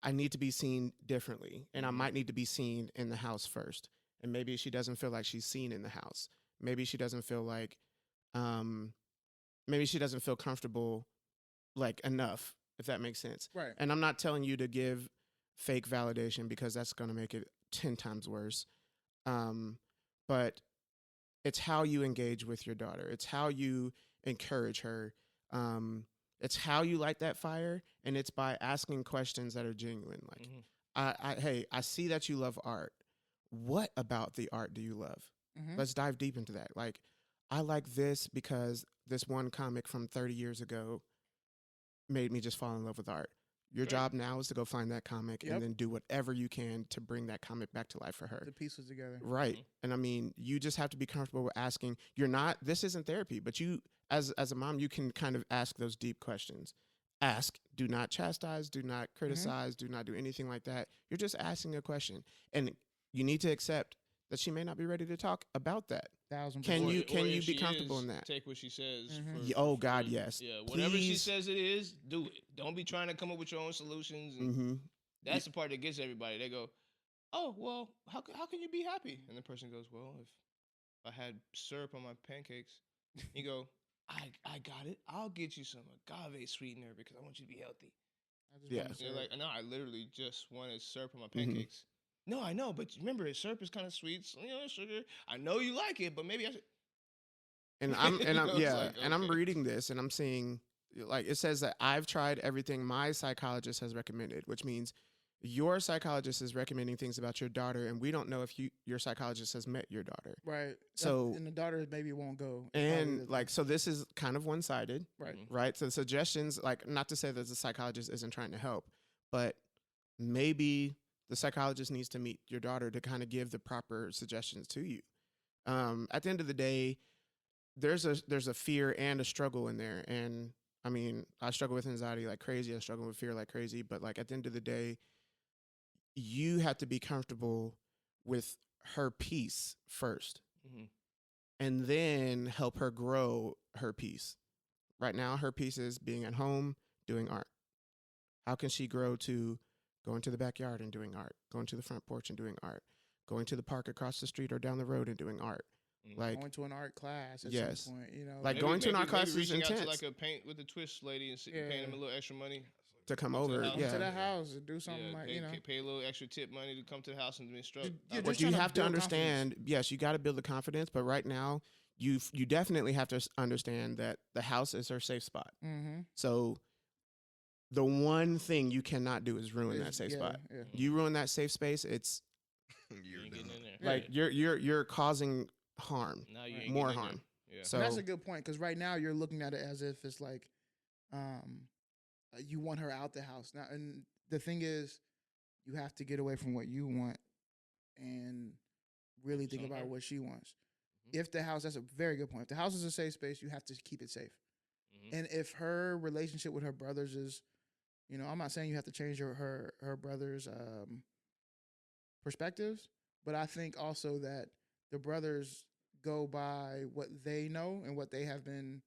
I need to be seen differently, and I might need to be seen in the house first. And maybe she doesn't feel like she's seen in the house. Maybe she doesn't feel like maybe she doesn't feel comfortable like enough, if that makes sense. Right. And I'm not telling you to give fake validation because that's going to make it 10 times worse. But it's how you engage with your daughter. It's how you encourage her. It's how you light that fire, and it's by asking questions that are genuine. Like, hey, I see that you love art. What about the art do you love? Let's dive deep into that. Like, I like this because this one comic from 30 years ago made me just fall in love with art. Your Right. job now is to go find that comic Yep. and then do whatever you can to bring that comic back to life for her. The pieces together. Right. Mhm. And I mean, you just have to be comfortable with asking. This isn't therapy, but you, as a mom, you can kind of ask those deep questions. Ask, do not chastise, do not criticize, do not do anything like that. You're just asking a question. And you need to accept that she may not be ready to talk about that. 1,000%. Can Or- you or if be she comfortable is, in that? Take what she says. Mhm. Yeah, oh, God, yes. Yeah, whatever she Please. says it is, do it. Don't be trying to come up with your own solutions. And Mm-hmm. that's the part that gets everybody. They go, "Oh, well, how can you be happy?" And the person goes, "Well, if I had syrup on my pancakes," you go, "I got it. I'll get you some agave sweetener because I want you to be healthy." I just Yeah. wanna say You're it. like, "No, I literally just wanted syrup on my Mhm. pancakes." No, I know, but remember, syrup is kind of sweet. So, sugar. I know you like it, but maybe I should. And I'm You know, it's yeah, like, and I'm okay. reading this and I'm seeing like it says that I've tried everything my psychologist has recommended, which means your psychologist is recommending things about your daughter, and we don't know if your psychologist has met your daughter. Right. So- and the daughter maybe won't go. It's probably And the- like, so this is kind of one sided, right. Mhm. right? So suggestions, like, not to say that the psychologist isn't trying to help, but maybe the psychologist needs to meet your daughter to kind of give the proper suggestions to you. At the end of the day, there's a fear and a struggle in there, and I mean, I struggle with anxiety like crazy. I struggle with fear like crazy. But like at the end of the day, you have to be comfortable with her peace first, Mhm. and then help her grow her peace. Right now, her peace is being at home doing art. How can she grow to going to the backyard and doing art, going to the front porch and doing art, going to the park across the street or down the road and doing art? Mhm. Like, Going to an art class at Yes. some point, you know. Like, going to an art class is reaching out to intense. like a paint with a twist lady and paying them a Yeah. little extra money. to come Come to the over, house. Come to yeah. the house and do something like, pay, you know. pay a little extra tip money to come to the house and be instructed. You're But just you trying to have to build understand, yes, you got to build the confidence. But right now, you definitely have to understand that the house is her safe spot. Mm-hmm. So the one thing you cannot do is ruin that safe spot. Yeah. You ruin that safe space, it's You ain't getting in there. Yeah. like you're causing harm, Now you Right. ain't more getting in harm. there. Yeah. So That's a good point because right now you're looking at it as if it's like, you want her out the house now, and the thing is, you have to get away from what you want and really think about Somewhere. what she wants. Mhm. If the house, that's a very good point. If the house is a safe space, you have to keep it safe. Mhm. And if her relationship with her brothers is, you know, I'm not saying you have to change her brothers' perspectives, but I think also that the brothers go by what they know and what they have been,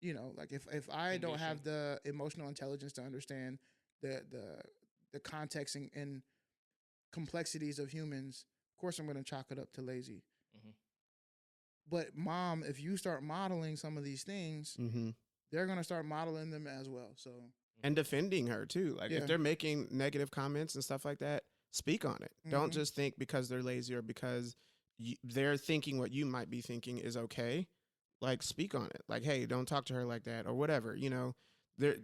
you know, like if I don't have the emotional intelligence to understand the context and complexities of humans, of course I'm going to chalk it up to lazy. Mhm. But mom, if you start modeling some of these things, Mhm. they're going to start modeling them as well. So and defending her too. Like Yeah. if they're making negative comments and stuff like that, speak on it. Don't Mhm. just think because they're lazy or because they're thinking what you might be thinking is okay. Like speak on it. Like, hey, don't talk to her like that or whatever. You know,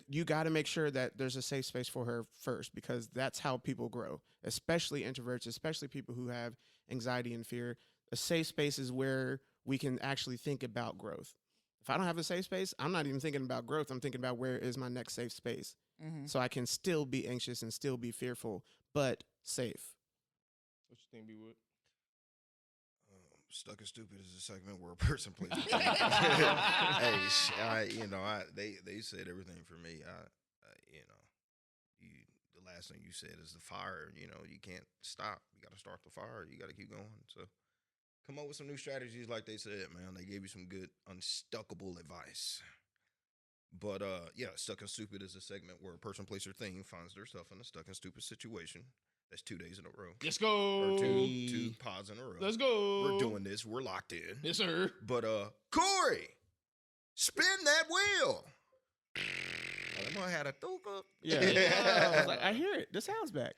you got to make sure that there's a safe space for her first, because that's how people grow, especially introverts, especially people who have anxiety and fear. A safe space is where we can actually think about growth. If I don't have a safe space, I'm not even thinking about growth. I'm thinking about where is my next safe space, mhm. so I can still be anxious and still be fearful, but safe. What you think, B-Wood? Stuck and Stupid is a segment where a person plays. Hey, they said everything for me. The last thing you said is the fire. You know, you can't stop. You got to start the fire. You got to keep going. So come up with some new strategies, like they said, man. They gave you some good unstuckable advice. But Stuck and Stupid is a segment where a person, place, or thing finds themselves in a stuck and stupid situation. That's 2 days in a row. Let's go. Or two pods in a row. Let's go. We're doing this. We're locked in. Yes, sir. But Cori, spin that wheel. I'm gonna have a thuka. Yeah. I was like, I hear it. The sound's back.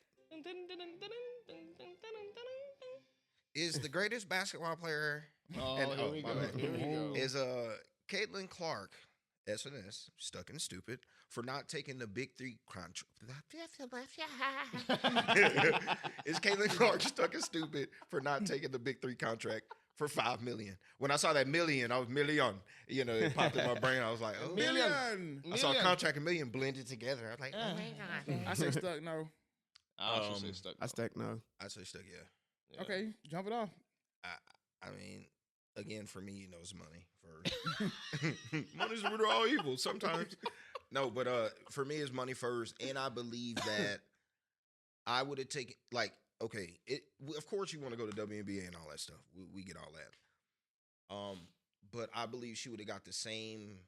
Is the greatest basketball player Oh, And- here oh, we my go. bad. Here we go. is Caitlin Clark, SNS, Stuck and Stupid, for not taking the big three contract. Is Caitlin Clark stuck and stupid for not taking the big three contract for $5 million. When I saw that million, I was million. You know, it popped in my brain. I was like, oh. Million. I saw contract and million blended together. I was like, oh my God. I say stuck. No. I also say stuck. I stuck no. I say stuck, yeah. Yeah. Okay, jump it off. I mean, again, for me, it's money first. Money's the root of all evil sometimes. No, but for me, it's money first. And I believe that I would have taken, like, okay, of course you want to go to WNBA and all that stuff. We get all that. But I believe she would have got the same,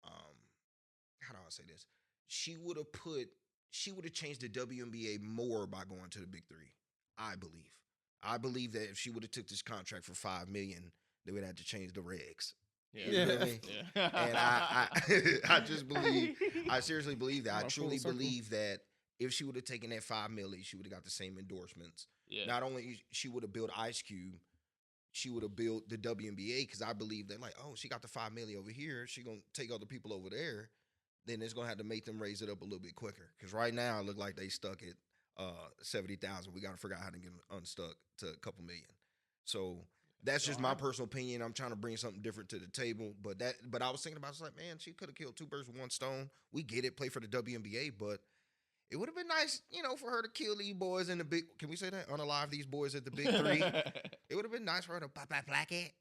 how do I say this? She would have changed the WNBA more by going to the Big Three, I believe. I believe that if she would have took this contract for $5 million, they would have to change the regs. Yeah. You know what I mean? Yeah. And I just believe, I seriously believe that. I truly believe that if she would have taken that $5 million, she would have got the same endorsements. Yeah. Not only she would have built Ice Cube, she would have built the WNBA, because I believe that, like, oh, she got the $5 million over here, she gonna take other people over there. Then it's gonna have to make them raise it up a little bit quicker. Because right now it look like they stuck at 70,000. We got to figure out how to get them unstuck to a couple million. So that's just my personal opinion. I'm trying to bring something different to the table. But I was thinking about, it's like, man, she could have killed two birds with one stone. We get it, play for the WNBA, but it would have been nice, for her to kill these boys in the big. Can we say that? Unalive these boys at the Big Three. It would have been nice for her to pop that black it.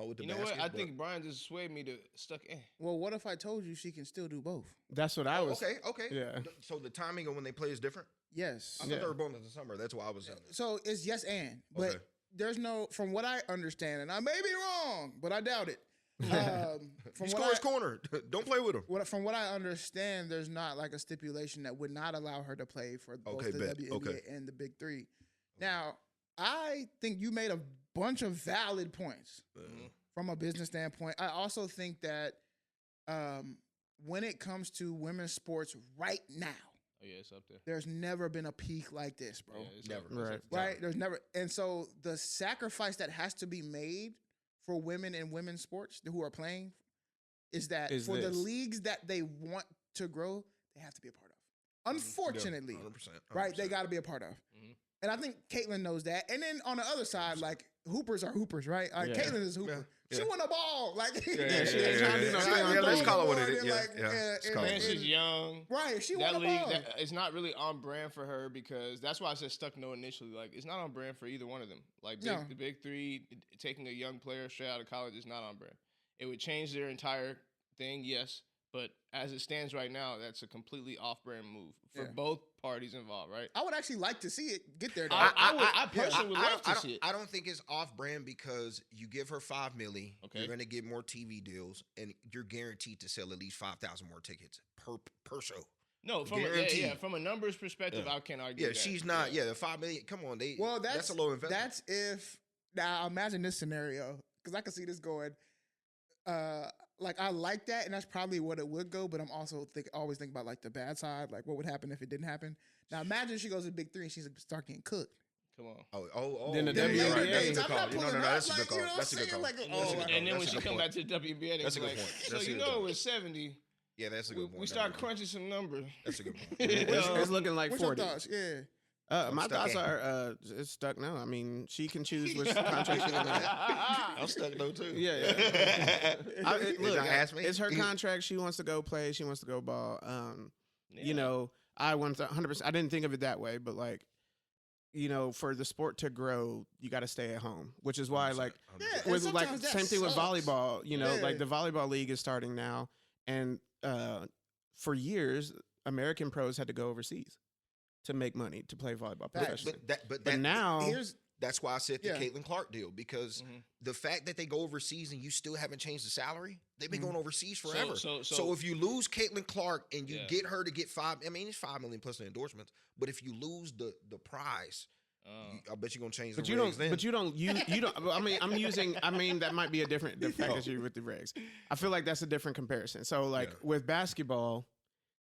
With the what? I think Brian just swayed me to stuck in. Well, what if I told you she can still do both? That's what I was. Okay. Yeah. So the timing of when they play is different? Yes. I thought they were born in the summer. That's why I was saying. So it's yes and. But there's no, from what I understand, and I may be wrong, but I doubt it. He scores corner. Don't play with him. From what I understand, there's not like a stipulation that would not allow her to play for both the WNBA and the Big Three. Now, I think you made a bunch of valid points from a business standpoint. I also think that when it comes to women's sports right now, oh yeah, it's up there. There's never been a peak like this, bro. Yeah, never. Right? There's never. And so the sacrifice that has to be made for women in women's sports who are playing is that the leagues that they want to grow, they have to be a part of. Unfortunately, 100%. Right? They got to be a part of. Mm-hmm. And I think Caitlin knows that. And then on the other side, like, hoopers are hoopers, right? Caitlin is a hooper. She won a ball. Like, she ain't trying to do nothing. Let's call it what it is. And she's young. Right. She won a ball. It's not really on brand for her, because that's why I said stuck no initially. Like, it's not on brand for either one of them. Like, the Big Three, taking a young player straight out of college is not on brand. It would change their entire thing, yes. But as it stands right now, that's a completely off-brand move for both parties involved, right? I would actually like to see it get there. I personally would love to see it. I don't think it's off-brand, because you give her $5 million, you're going to get more TV deals, and you're guaranteed to sell at least 5,000 more tickets per show. No, from a numbers perspective, I can't argue. Yeah, she's not. Yeah, the $5 million. Come on, that's a low investment. That's if now imagine this scenario, because I can see this going. Like, I like that, and that's probably what it would go, but I'm also always think about, like, the bad side, like, what would happen if it didn't happen. Now, imagine she goes to the Big Three and she's start getting cooked. Come on. Oh. Then the WNBA. That's a good call. No, that's a good call. That's a good call. And then when she come back to the WNBA, that's a good point. So it was 70. Yeah, that's a good point. We start crunching some numbers. That's a good point. It's looking like 40. What's your thoughts? Yeah. My thoughts are it's stuck now. I mean, she can choose which contract she wants. I'm stuck though too. Yeah. Look, ask me? It's her contract. She wants to go play. She wants to go ball. I want 100%. I didn't think of it that way, but like, for the sport to grow, you got to stay at home, which is why, like, with like same thing with volleyball. Like the volleyball league is starting now, and for years, American pros had to go overseas to make money to play volleyball professionally. But now that's why I said the Caitlin Clark deal, because the fact that they go overseas and you still haven't changed the salary, they've been going overseas forever. So if you lose Caitlin Clark and you get her to get it's $5 million plus the endorsements, but if you lose the prize, I bet you're gonna change the regs then. But you don't. I mean, that might be a different the fact that you're with the regs. I feel like that's a different comparison. So like with basketball,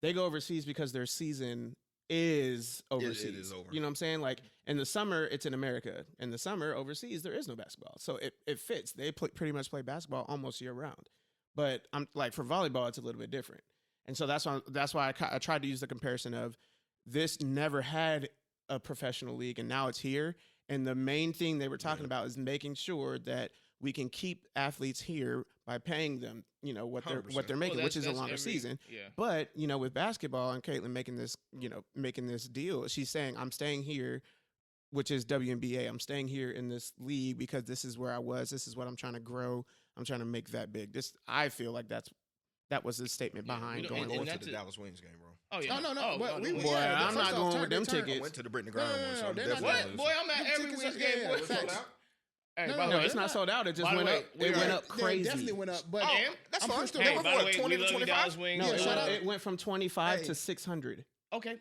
they go overseas because their season is overseas. It is over. You know what I'm saying? Like in the summer, it's in America. In the summer, overseas, there is no basketball. So it fits. They pretty much play basketball almost year round. But I'm like, for volleyball, it's a little bit different. And so that's why I tried to use the comparison of this never had a professional league, and now it's here. And the main thing they were talking about is making sure that we can keep athletes here by paying them, what they're 100%. making, which is a longer season. Yeah. But, with basketball and Caitlin making this deal, she's saying, I'm staying here, which is WNBA. I'm staying here in this league because this is where I was. This is what I'm trying to grow. I'm trying to make that big. I feel like that was the statement behind going I went to to the Dallas Wings game, bro. Oh yeah. No. Boy, I'm not going with them I tickets. went to the Brittany Griner one, so I'm they're not- definitely What? losing. Boy, I'm at every tickets Wings are- game. yeah, Boy, facts. sold out. Hey, No, by the No, way, it's not sold out. It just By the went way, up. It went up They crazy. definitely went up, but That's I'm fine. still Hey, going by the way, 20 we to love you, 25? Dallas Wings. No, shout out. it went from 25 Hey. to 600. Okay.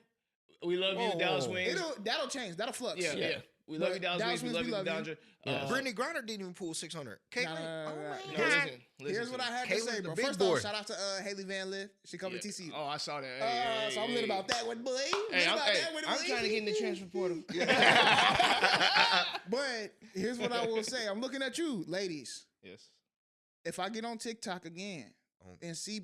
We love you, Whoa. Dallas Wings. that'll change. That'll flux. Yeah. We love But you, Dallas Wings. We love you, Dondra. Yes. Brittany Griner didn't even pull 600. Caitlin, No, No, no. listen. Here's what I had to Caitlin's say, the bro. big First boy. off, shout out to Haley Van Lith. She covered TCU. Oh, I saw that. So I'm lit about that one, boy. Hey, I'm boy. trying to get in the transfer portal. But here's what I will say. I'm looking at you, ladies. Yes. If I get on TikTok again Oh. and see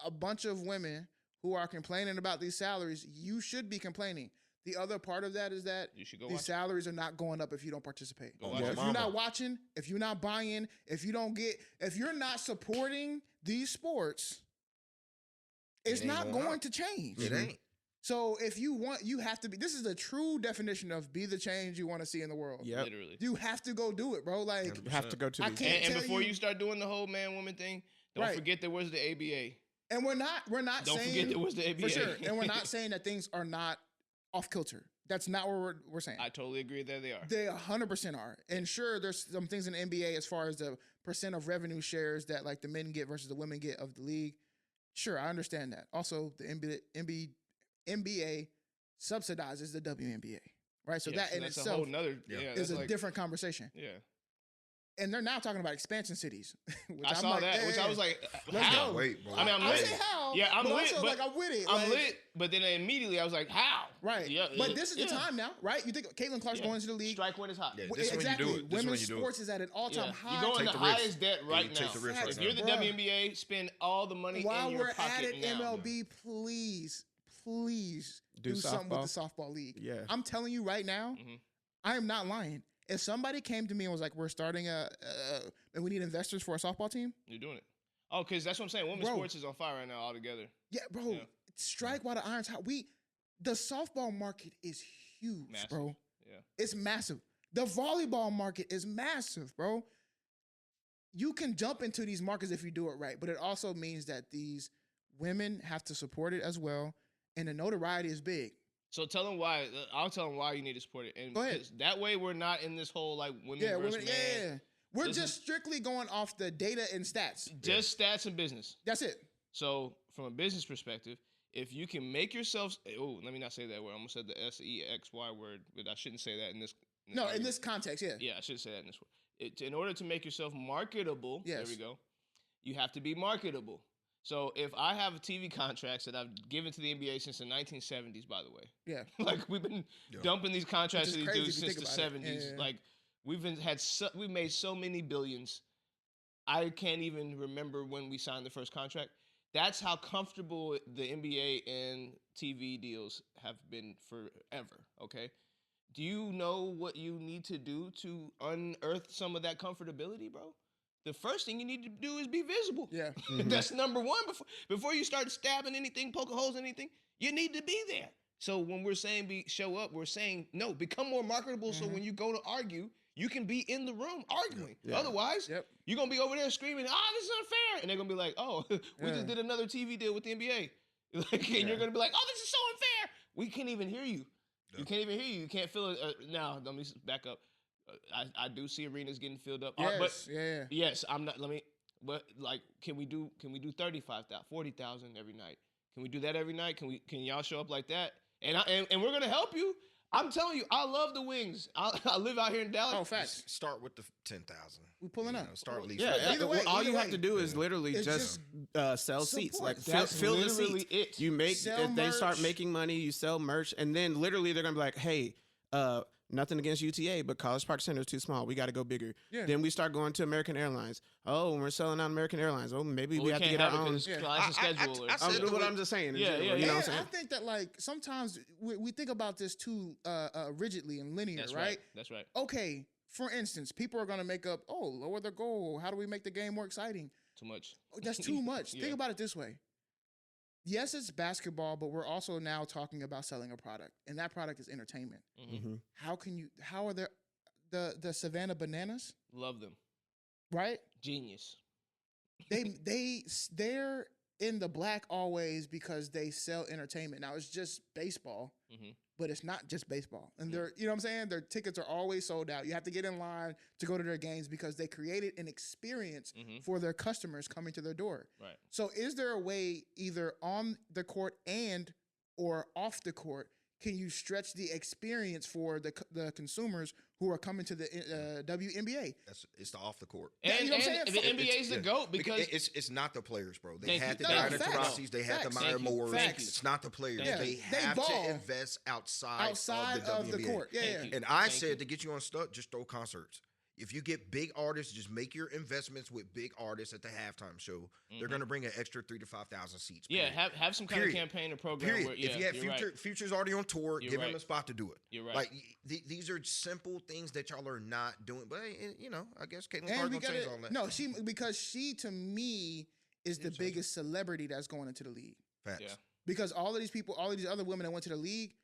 a bunch of women who are complaining about these salaries, you should be complaining. The other part of that is that You should go these watch. salaries are not going up if you don't participate. Go Oh, watch yeah. it. If you're not watching, if you're not buying, if you're not supporting these sports, it's It ain't not going going up. to change. It ain't. So if you want, you have to be. This is the true definition of be the change you want to see in the world. Yep. Literally. You have to go do it, bro. Like, You have to go to I these. can't And tell before you- you start doing the whole man-woman thing, don't Right. forget there was the ABA. and we're not Don't saying forget there was the ABA. for sure, and we're not saying that things are not off kilter. That's not what we're saying. I totally agree that they are. They 100% are. And sure, there's some things in the NBA as far as the percent of revenue shares that like the men get versus the women get of the league. Sure, I understand that. Also, the NBA subsidizes the WNBA, right? So that in that's a itself whole nother. Yeah. Yeah, is that's a like, different conversation. Yeah, And they're now talking about expansion cities. Which I I'm saw like, that, which I yeah, was like, let's how? go. Wait, bro. I mean, I'm I lit. say how. Yeah, I'm but lit, Also, but like, I'm with it. I'm like, lit, but then immediately I was like, how? Right. Yeah, But this is the yeah. time now, right? You think Caitlin Clark's Yeah. going to the league. Strike when it's hot. Yeah, Well, this is when you exactly. do it. This is when Women's you do sports it. is at an all-time Yeah. high. You're going Take the the risk. highest debt Yeah, right you now. take the risk right If now. you're the Bruh. WNBA, spend all the money While in your we're at pocket it, now. MLB, please Do do something with softball? the softball league. Yeah. I'm telling you right now, Mhm. I am not lying. If somebody came to me and was like, "We're starting and we need investors for a softball team," You're doing it. Oh, because that's what I'm saying. Women's Bro. sports is on fire right now altogether. yeah, bro, Yeah. strike while the iron's hot. The softball market is huge, Massive. bro. Yeah. It's massive. The volleyball market is massive, bro. You can jump into these markets if you do it right, but it also means that these women have to support it as well, and the notoriety is big. So tell them why. I'll tell them why you need to support it. And Go ahead. 'cause that way we're not in this whole like women Yeah, versus women, man. yeah. We're Listen- just strictly going off the data and stats. Just stats and business. That's it. So from a business perspective, if you can make yourself, let me not say that word. I almost said the SEXY word, but I shouldn't say that in this. No, in argument. this context, yeah. Yeah, I should say that in this word. In order to make yourself marketable, there Yes. we go. You have to be marketable. So if I have TV contracts that I've given to the NBA since the 1970s, by the way, Yeah. like we've been Yeah. dumping these contracts to Which is these crazy dudes if you since the think about it. 70s. Yeah. Like we've made so many billions. I can't even remember when we signed the first contract. That's how comfortable the NBA and TV deals have been forever. Okay. Do you know what you need to do to unearth some of that comfortability, bro? The first thing you need to do is be visible. Yeah. That's number one. Before you start stabbing anything, poking holes in anything, you need to be there. So when we're saying show up, we're saying no, become more marketable. So when you go to argue, you can be in the room arguing. Yeah. Otherwise, Yep. you're gonna be over there screaming, this is unfair. And they're gonna be like, oh, we Yeah. just did another TV deal with the NBA. Like, and you're gonna be like, oh, this is so unfair. We can't even hear you. Yeah. You can't even hear you. You can't feel it. Now, let me back up. I do see arenas getting filled up. Yes. But yeah. yes, I'm not. But like, can we do 35,000, 40,000 every night? Can we do that every night? Can y'all show up like that? And we're gonna help you. I'm telling you, I love the Wings. I live out here in Dallas. Oh, facts. Start with the 10,000. We pulling up. Start with least. Yeah, 5,000. Either way, all either you have way. to do is literally It's just sell seats, support. like That's fill the literally seats. it. You make Sell if they start merch. making money, you sell merch, and then literally they're gonna be like, hey, Nothing against UTA, but College Park Center is too small. We got to go bigger. Yeah. Then we start going to American Airlines. Oh, we're selling out American Airlines. Oh, maybe we have to can't get our have it own. 'cause Yeah. class schedule. I said What I'm just saying. in Yeah, general, yeah, You know yeah. what I'm And saying? I think that like sometimes we think about this too rigidly and linear, That's right? right. That's right. Okay, for instance, people are going to make up, lower the goal. How do we make the game more exciting? Too much. Oh, that's too much. Yeah. Think about it this way. Yes, it's basketball, but we're also now talking about selling a product, and that product is entertainment. Mm-hmm. How are there the Savannah Bananas, Love them. right? Genius. They're in the black always because they sell entertainment. Now it's just baseball, Mm-hmm. but it's not just baseball. And they're, you know what I'm saying? Their tickets are always sold out. You have to get in line to go to their games because they created an experience for their customers coming to their door. Right. So is there a way either on the court and or off the court, can you stretch the experience for the consumers who are coming to the WNBA? It's the off the court. And, you know what I'm and saying? the NBA's the GOAT because it's not the players, bro. They Thank had you. the No, Diana facts. Taurasi's, they had the Facts. Maya Thank you. Moores. Thank you. It's not the players. Yeah. They They have ball to invest outside Outside of of the the WNBA. court. Yeah, Thank yeah. you. And I Thank said you. to get you on Stuck, just throw concerts. If you get big artists, just make your investments with big artists at the halftime show. They're going to bring an extra 3,000 to 5,000 seats. yeah, period. have some kind Period. of campaign or program. Period. Where, yeah, If you had you're right. Future's already on tour, You're give him right. a spot to do it. You're right. Like these are simple things that y'all are not doing. But I guess Caitlin And Clark we gonna change gotta, all that. no, because she to me is the change it. biggest celebrity that's going into the league. Facts. Yeah. Because all of these people, all of these other women that went to the league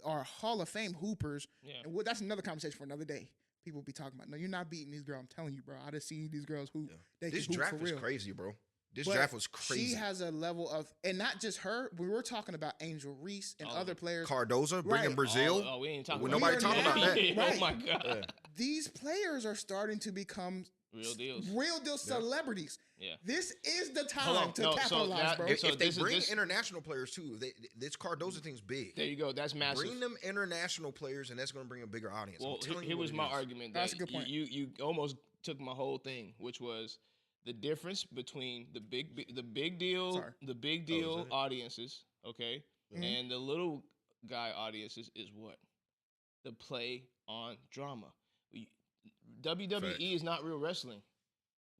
are Hall of Fame hoopers. Yeah. And that's another conversation for another day. People be talking about, no, you're not beating these girls. I'm telling you, bro. I just seen these girls hoop. Yeah. They This can hoop draft for was real. crazy, bro. This But draft was crazy. She has a level of, and not just her. We were talking about Angel Reese and All of other them. players. Cardoza bringing Right. Brazil. Oh, we ain't talking Well, about nobody We are talking about not- that. Right. Oh my god. Yeah. These players are starting to become Real deals. real deal celebrities. Yeah. This is the Hold time on. to No, so capitalize, that- bro. If, So if they this is- bring this- international players too, this Cardoza thing's big. There you go. That's massive. Bring them international players, and that's going to bring a bigger audience. Well, I'm telling you here what was it my is. argument. That's That a good point. You almost took my whole thing, which was the difference between the big deal, Sorry. the big is deal that it? audiences, okay, Mhm. and the little guy audiences is what the play on drama. WWE Facts. is not real wrestling.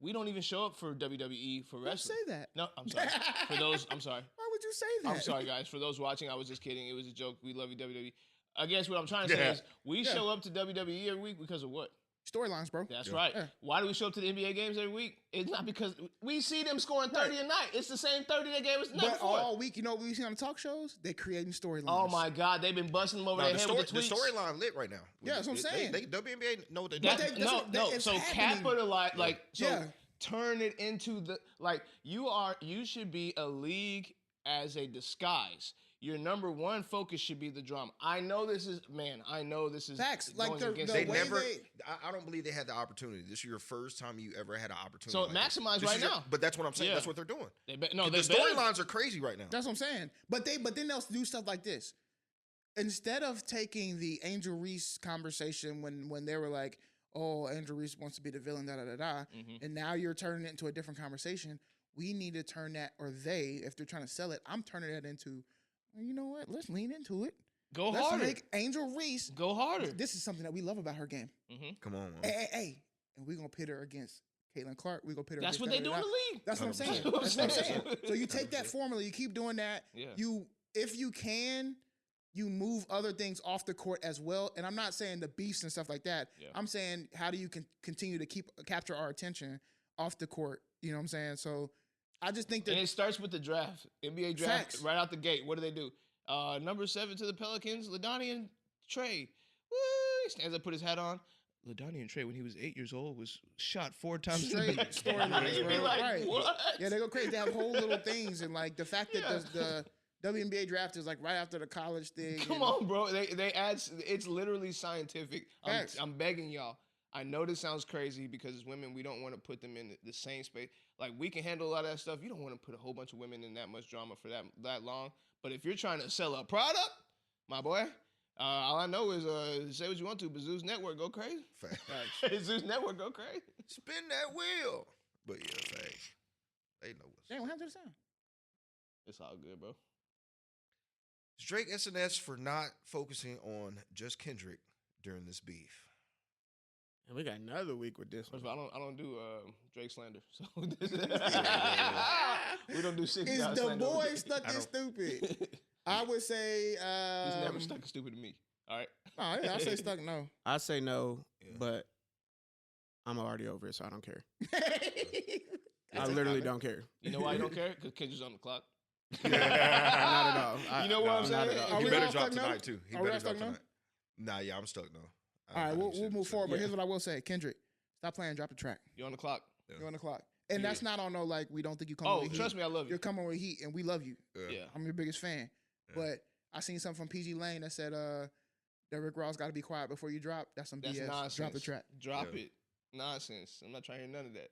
We don't even show up for WWE for Don't wrestling. say that. No, I'm sorry. For those, I'm sorry. Why would you say that? I'm sorry, guys. For those watching, I was just kidding. It was a joke. We love you, WWE. I guess what I'm trying to say Yeah. is we Yeah. show up to WWE every week because of what? Storylines, bro. That's Yeah. right. Yeah. Why do we show up to the NBA games every week? It's not because we see them scoring 30 a night. It's the same 30 they gave us the night But before. all week, you know what we've seen on the talk shows? They're creating storylines. Oh my God, they've been busting them over No, their the, head story, with the the tweets. storyline lit right now. Yeah, that's what I'm saying. They WNBA know what they're That- doing. But they- no, that's no. what- it's So happening. capitalize, like, so Yeah. turn it into the like you should be a league as a disguise. Your number one focus should be the drama. I know this is Facts. Like going the against way They never. they- I don't believe they had the opportunity. This is your first time you ever had an opportunity. So like this. maximize This right is your- now. But that's what I'm saying. Yeah. That's what they're doing. the The storylines. storylines are crazy right now. That's what I'm saying. But then they'll do stuff like this. Instead of taking the Angel Reese conversation when they were like, oh, Angel Reese wants to be the villain, da da da da, Mhm. and now you're turning it into a different conversation. We need to turn that, or if they're trying to sell it, I'm turning that into, well, you know what? Let's lean into it. Go Let's harder. make Angel Reese. Go harder. This is something that we love about her game. Come on, man. Hey. And we're going to pit her against Caitlin Clark. We're going to pit her That's against what they do in the league. That's what I'm 100%. saying. That's what I'm saying. So you take that formula, you keep doing that. Yeah. If you can, you move other things off the court as well. And I'm not saying the beefs and stuff like that. Yeah. I'm saying how do you continue to capture our attention off the court? You know what I'm saying? So I just think And that it starts with the draft. NBA draft Facts. right out the gate. What do? Number 7 to the Pelicans, LaDonnie Trey. Woo! He stands up, put his hat on. LaDonnie Trey, when he was 8 years old, was shot 4 times. in the straight back. storylines, You'd be bro. like, Right. what? yeah, they go crazy. They have whole little things, and like the fact that Yeah. the WNBA draft is like right after the college thing. Come and- on, bro. They add. It's literally scientific. Facts. I'm begging y'all. I know this sounds crazy because as women, we don't want to put them in the same space. Like we can handle a lot of that stuff. You don't want to put a whole bunch of women in that much drama for that long. But if you're trying to sell a product, my boy, all I know is say what you want to, but Zeus Network go crazy. Facts. Zeus Network go crazy. Spin that wheel. But yeah, facts. They know what's. Damn, what happened to the sound? It's all good, bro. Is Drake SNS for not focusing on just Kendrick during this beef? And we got another week with this one. First of all, I don't do Drake slander, so we don't do shit. Is the slander over boy there. stuck and stupid? I would say He's never stuck and stupid to me. All right. No, yeah, I say stuck. No. I say no, Yeah. but I'm already over it, so I don't care. I That's literally a don't care. You know why you don't care? Because Kendrick's on the clock. Not at all. You know what I'm saying? Not at all. Are He we better all drop stuck now? tonight too. He Are we better all drop stuck now? tonight. Nah, yeah, I'm stuck now. All right, we'll move forward. But Yeah. here's what I will say, Kendrick, stop playing. Drop the track. You're on the clock. You're on the clock, and Yeah. that's not on no like we don't think you come. Oh, with trust heat. me, I love you. You're coming with heat, and we love you. Yeah. I'm your biggest fan. Yeah. But I seen something from PG Lane that said that Rick Ross got to be quiet before you drop. That's some That's BS. nonsense. Drop the track. Drop Yeah. it. Nonsense. I'm not trying to hear none of that.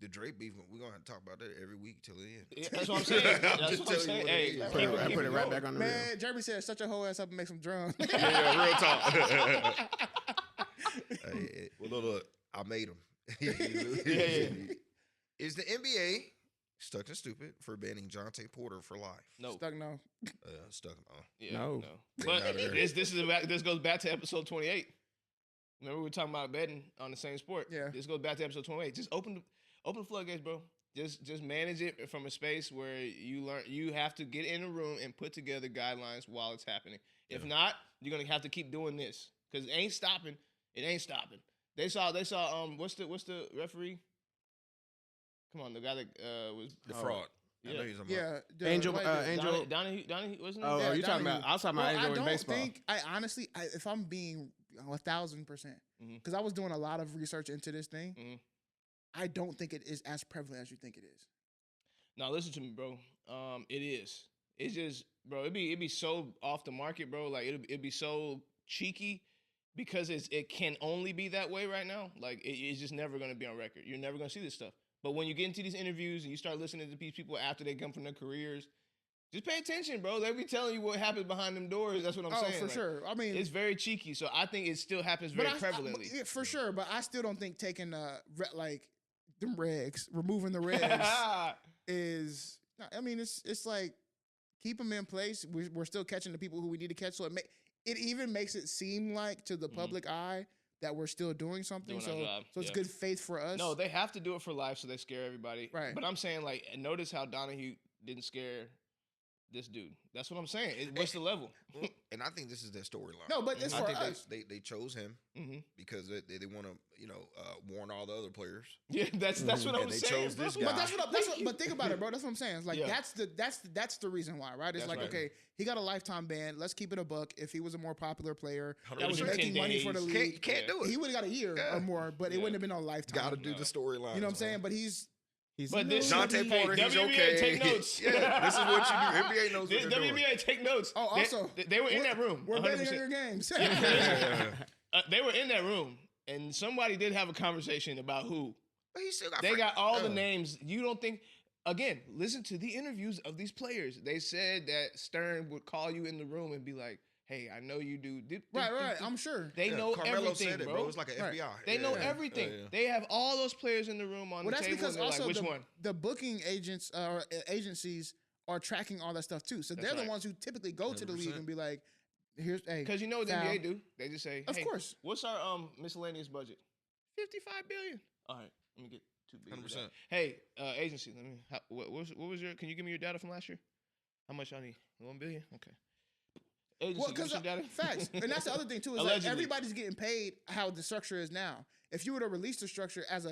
The Drake beef, we're gonna have to talk about that every week till the end. Yeah, that's what I'm saying. I'm That's just what I'm telling you saying. what it Hey, is. keep Put it, keep put it right going. back on the reel. Man, Jeremy said, "Shut your whole ass up and make some drums." Yeah, real talk. Hey, well, look, I made him. Is the NBA stuck and stupid for banning Jonte Porter for life? No. Stuck no. Stuck. Yeah, No. But Get outta there. this goes back to episode 28. Remember we were talking about betting on the same sport. Yeah. This goes back to episode 28. Just open the floodgates, bro. Just manage it from a space where you have to get in a room and put together guidelines while it's happening. If not, you're gonna have to keep doing this because it ain't stopping. It ain't stopping. They saw what's the referee? Come on, the guy that was The fraud. I know Yeah. he's talking about. Yeah, the Angel, white dude. Angel. Donahue wasn't it? Oh, Yeah, are you talking Donahue. about? I was talking Well, about Angel I in don't baseball. think honestly, if I'm being 1,000%, Mhm. because I was doing a lot of research into this thing, Mhm. I don't think it is as prevalent as you think it is. Now listen to me, bro. It is. It's just, bro. It'd be so off the market, bro. Like it'd be so cheeky because it can only be that way right now. Like it's just never gonna be on record. You're never gonna see this stuff. But when you get into these interviews and you start listening to these people after they come from their careers, just pay attention, bro. They be telling you what happens behind them doors. That's what I'm saying. For Like, sure. I mean, it's very cheeky. So I think it still happens very prevalently. yeah, for sure. But I still don't think taking like them regs, removing the regs is. I mean, it's like keep them in place. We're still catching the people who we need to catch. So it even makes it seem like to the public eye that we're still doing something. Doing our job, So it's yeah. good faith for us. No, they have to do it for life, so they scare everybody. Right. But I'm saying, like, notice how Donahue didn't scare this dude. That's what I'm saying. What's the level? And I think this is their storyline. No, but it's I for think us. they chose him Mm-hmm. because they want to warn all the other players. Yeah, that's what I'm And they saying. chose this bro. guy. But think about it, bro. That's what I'm saying. It's like Yeah. that's the reason why, right? It's That's like, right. okay, he got a lifetime ban. Let's keep it a buck. If he was a more popular player that was 100%. making 10 money for the days. league, Can't do it. he would have got a year Yeah. or more, but it Yeah. wouldn't have been on lifetime. Got to do No. the storyline. You know what I'm saying? But he's But this Jonte hey, Porter, he's WNBA, okay. take notes. Yeah, this is what you do. NBA knows what This they're doing. WNBA, take notes. Oh, They- also, they were in that room. We're betting on 100%. your games. They were in that room, and somebody did have a conversation about who. But he still got. They got all the names. You don't think? Again, listen to the interviews of these players. They said that Stern would call you in the room and be like, "Hey, I know you do." Right. I'm sure. They know Carmelo everything, said it, bro. It's like an Right. FBI. They know Yeah. everything. Yeah. They have all those players in the room on Well, the that's table. because And they're also like, which one? the booking agents or agencies are tracking all that stuff too. So That's they're right. the ones who typically go to the league 100%. and be like, "Here's hey." Because you know what the foul. NBA do? They just say, Of "Hey, course. what's our miscellaneous budget? $55 billion. All right, let me get 2 billion. 100%. Hey, agency, let me. What was your? Can you give me your data from last year? How much I need? 1 billion. Okay. Agency, Well, give me because some data. facts, and that's the other thing too. Is like Allegedly. everybody's getting paid how the structure is now. If you were to release the structure as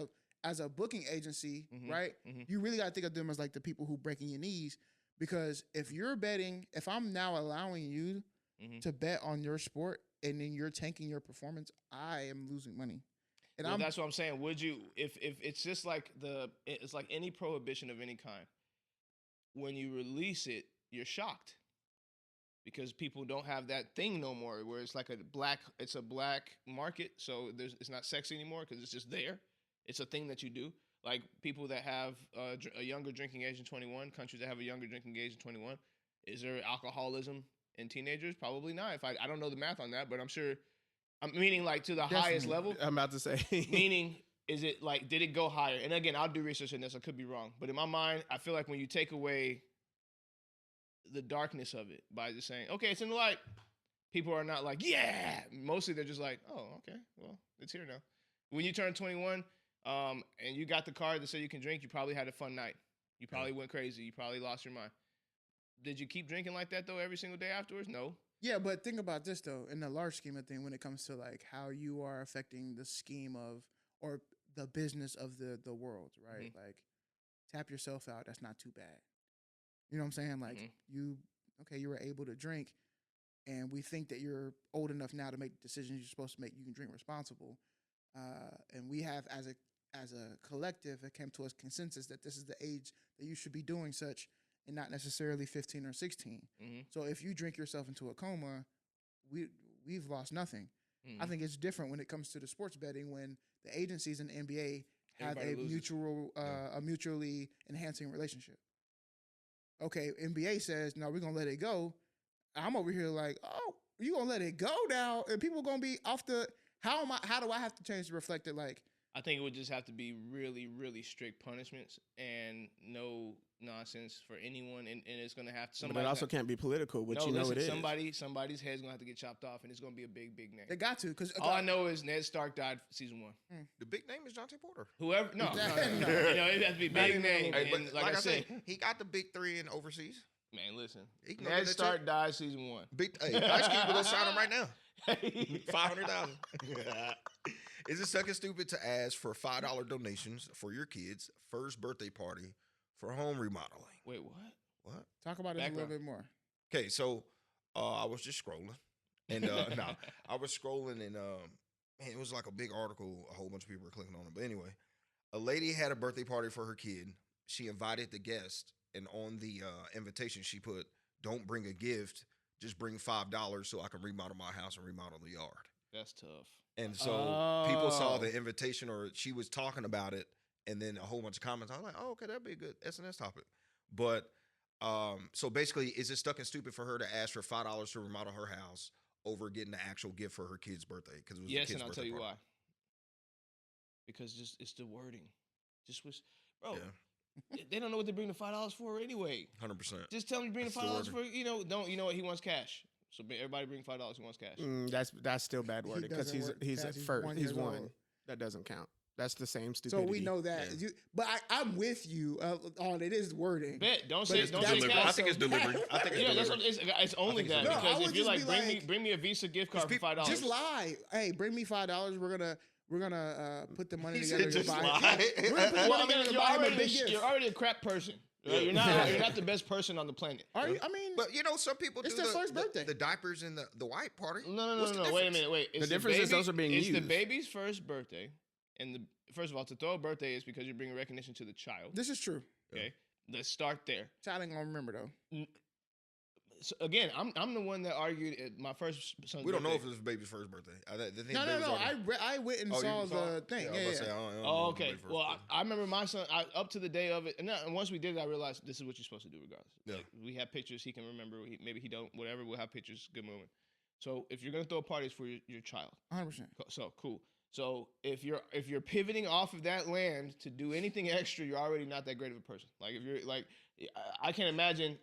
a booking agency, Mhm, right? mhm. You really got to think of them as like the people who breaking your knees, because if you're betting, if I'm now allowing you Mhm. to bet on your sport and then you're tanking your performance, I am losing money. And Well, I'm that's what I'm saying. Would you, if it's just like it's like any prohibition of any kind. When you release it, you're shocked because people don't have that thing no more. Where it's like it's a black market, so it's not sexy anymore because it's just there. It's a thing that you do. Like people that have a younger drinking age than 21, countries that have a younger drinking age than 21. Is there alcoholism in teenagers? Probably not. If I don't know the math on that, but I'm sure. I'm meaning like to the highest Definitely. level. I'm about to say. Meaning, is it like, did it go higher? And again, I'll do research on this. I could be wrong. But in my mind, I feel like when you take away the darkness of it by just saying, okay, it's in the light, people are not like, yeah. Mostly they're just like, oh, okay, well, it's here now. When you turn 21, and you got the card that said you can drink, you probably had a fun night. You probably went crazy. You probably lost your mind. Did you keep drinking like that though every single day afterwards? No. Yeah, but think about this though, in the large scheme of thing, when it comes to like how you are affecting the scheme of or the business of the world, right? Like tap yourself out. That's not too bad. You know what I'm saying? Like you were able to drink, and we think that you're old enough now to make the decisions you're supposed to make. You can drink responsible, and we have as a collective, it came to us consensus that this is the age that you should be doing such, and not necessarily 15 or 16. So if you drink yourself into a coma, we've lost nothing. I think it's different when it comes to the sports betting when the agencies in the NBA have a mutually enhancing relationship. Okay, NBA says, no, we're going to let it go. I'm over here like, oh, you going to let it go now? And people going to be off the, how do I have to change to reflect it? Like, I think it would just have to be really, really strict punishments and no nonsense for anyone. And it's going to have to. But it also can't be political, which it is. Somebody's head's going to have to get chopped off, and it's going to be a big, big name. They got to. Because all I know is Ned Stark died season 1. The big name is Jonte Porter. Whoever. No. It has to be big name. Hey, but like I said, he got the big 3 in overseas. Man, listen. Ned Stark died season 1. Ice Cube will go sign him right now. 500,000. Is it sucking stupid to ask for $5 donations for your kids' first birthday party for home remodeling? Wait, what? What? Talk about it a little bit more. Okay, so I was just scrolling, and I was scrolling, and man, it was like a big article. A whole bunch of people were clicking on it. But anyway, a lady had a birthday party for her kid. She invited the guest, and on the invitation, she put, "Don't bring a gift, just bring $5 so I can remodel my house and remodel the yard." That's tough. And so people saw the invitation, or she was talking about it, and then a whole bunch of comments. I was like, oh, okay, that'd be a good SNS topic. But so basically, is it stuck and stupid for her to ask for $5 to remodel her house over getting the actual gift for her kid's birthday? Because it was yes, and I'll tell you why. Because it's the wording. Just wish, bro. Yeah. They don't know what they bring the $5 for anyway. 100%. Just tell them to bring the $5 for what he wants cash. So everybody bring $5. He wants cash. That's still bad wording because he's first. He's one. That doesn't count. That's the same stupidity. So we know that. Yeah. But I'm with you on it is wording. Don't say cash. I think it's delivery. I think it's delivery. It's only that because if you're like bring me a Visa gift card for $5. Just lie. Hey, bring me $5. We're gonna put the money together to buy. You're already a crap person. Yeah. You're not the best person on the planet. Are you? I mean, but some people it's do their first birthday. The diapers and the white party. No. Wait a minute. Wait. The difference is those are being used. It's the baby's first birthday, and first of all, to throw a birthday is because you're bringing recognition to the child. This is true. Okay, let's start there. Child ain't gonna remember though. So again, I'm the one that argued at my first son's We don't birthday. know if it was baby's first birthday. No. I went and saw the thing. Yeah. Okay. Well, I remember my son up to the day of it, and once we did it, I realized this is what you're supposed to do regardless. Yeah. Like, we have pictures. He can remember. Maybe he don't. Whatever. We'll have pictures. Good moment. So if you're gonna throw parties for your child, 100%. So cool. So if you're pivoting off of that land to do anything extra, you're already not that great of a person. Like if you're like, I can't imagine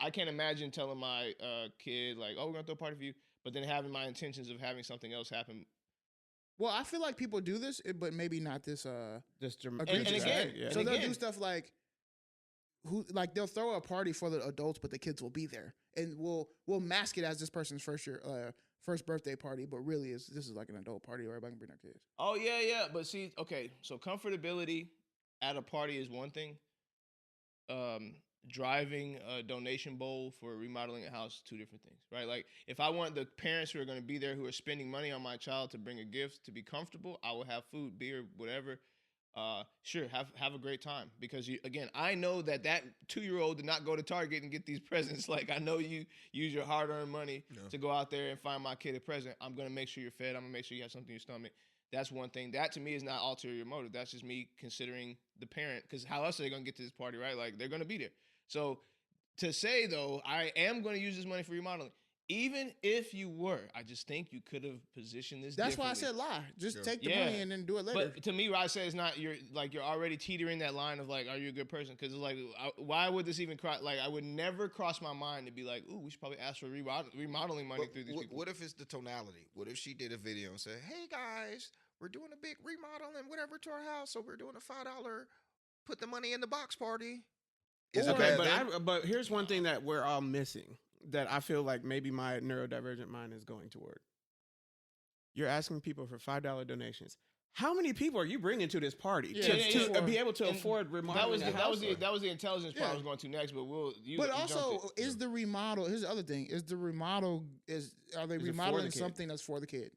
telling my kid like, oh, we're gonna throw a party for you, but then having my intentions of having something else happen. Well, I feel like people do this, but maybe not this. And again, so they'll do stuff like, they'll throw a party for the adults, but the kids will be there, and we'll mask it as this person's first birthday party, but really this is like an adult party where everybody can bring their kids. Oh yeah, but see, okay, so comfortability at a party is one thing. Driving a donation bowl for remodeling a house, 2 different things, right? Like if I want the parents who are going to be there who are spending money on my child to bring a gift to be comfortable, I will have food, beer, whatever. Sure, have a great time because I know that 2-year-old did not go to Target and get these presents. Like I know you use your hard-earned money to go out there and find my kid a present. I'm gonna make sure you're fed. I'm gonna make sure you have something in your stomach. That's one thing. That to me is not ulterior motive. That's just me considering the parent because how else are they gonna get to this party, right? Like they're gonna be there. So to say though, I am gonna use this money for remodeling. Even if you were, I just think you could have positioned this. That's why I differently. said lie. Just Yeah. take the money and then do it later. But to me, what I say is not you're already teetering that line of like, are you a good person? Because it's like, why would this even cross? Like, I would never cross my mind to be like, ooh, we should probably ask for remodeling money through these people. What if it's the tonality? What if she did a video and said, "Hey guys, we're doing a big remodel and whatever to our house, so we're doing a $5 put the money in the box party." Is it Okay, bad but here's one thing that we're all missing that I feel like maybe my neurodivergent mind is going toward. You're asking people for $5 donations. How many people are you bringing to this party to be able to afford remodeling? That was the intelligence part I was going to next, but But also, is the remodel? Here's the other thing: are they remodeling something that's for the kid?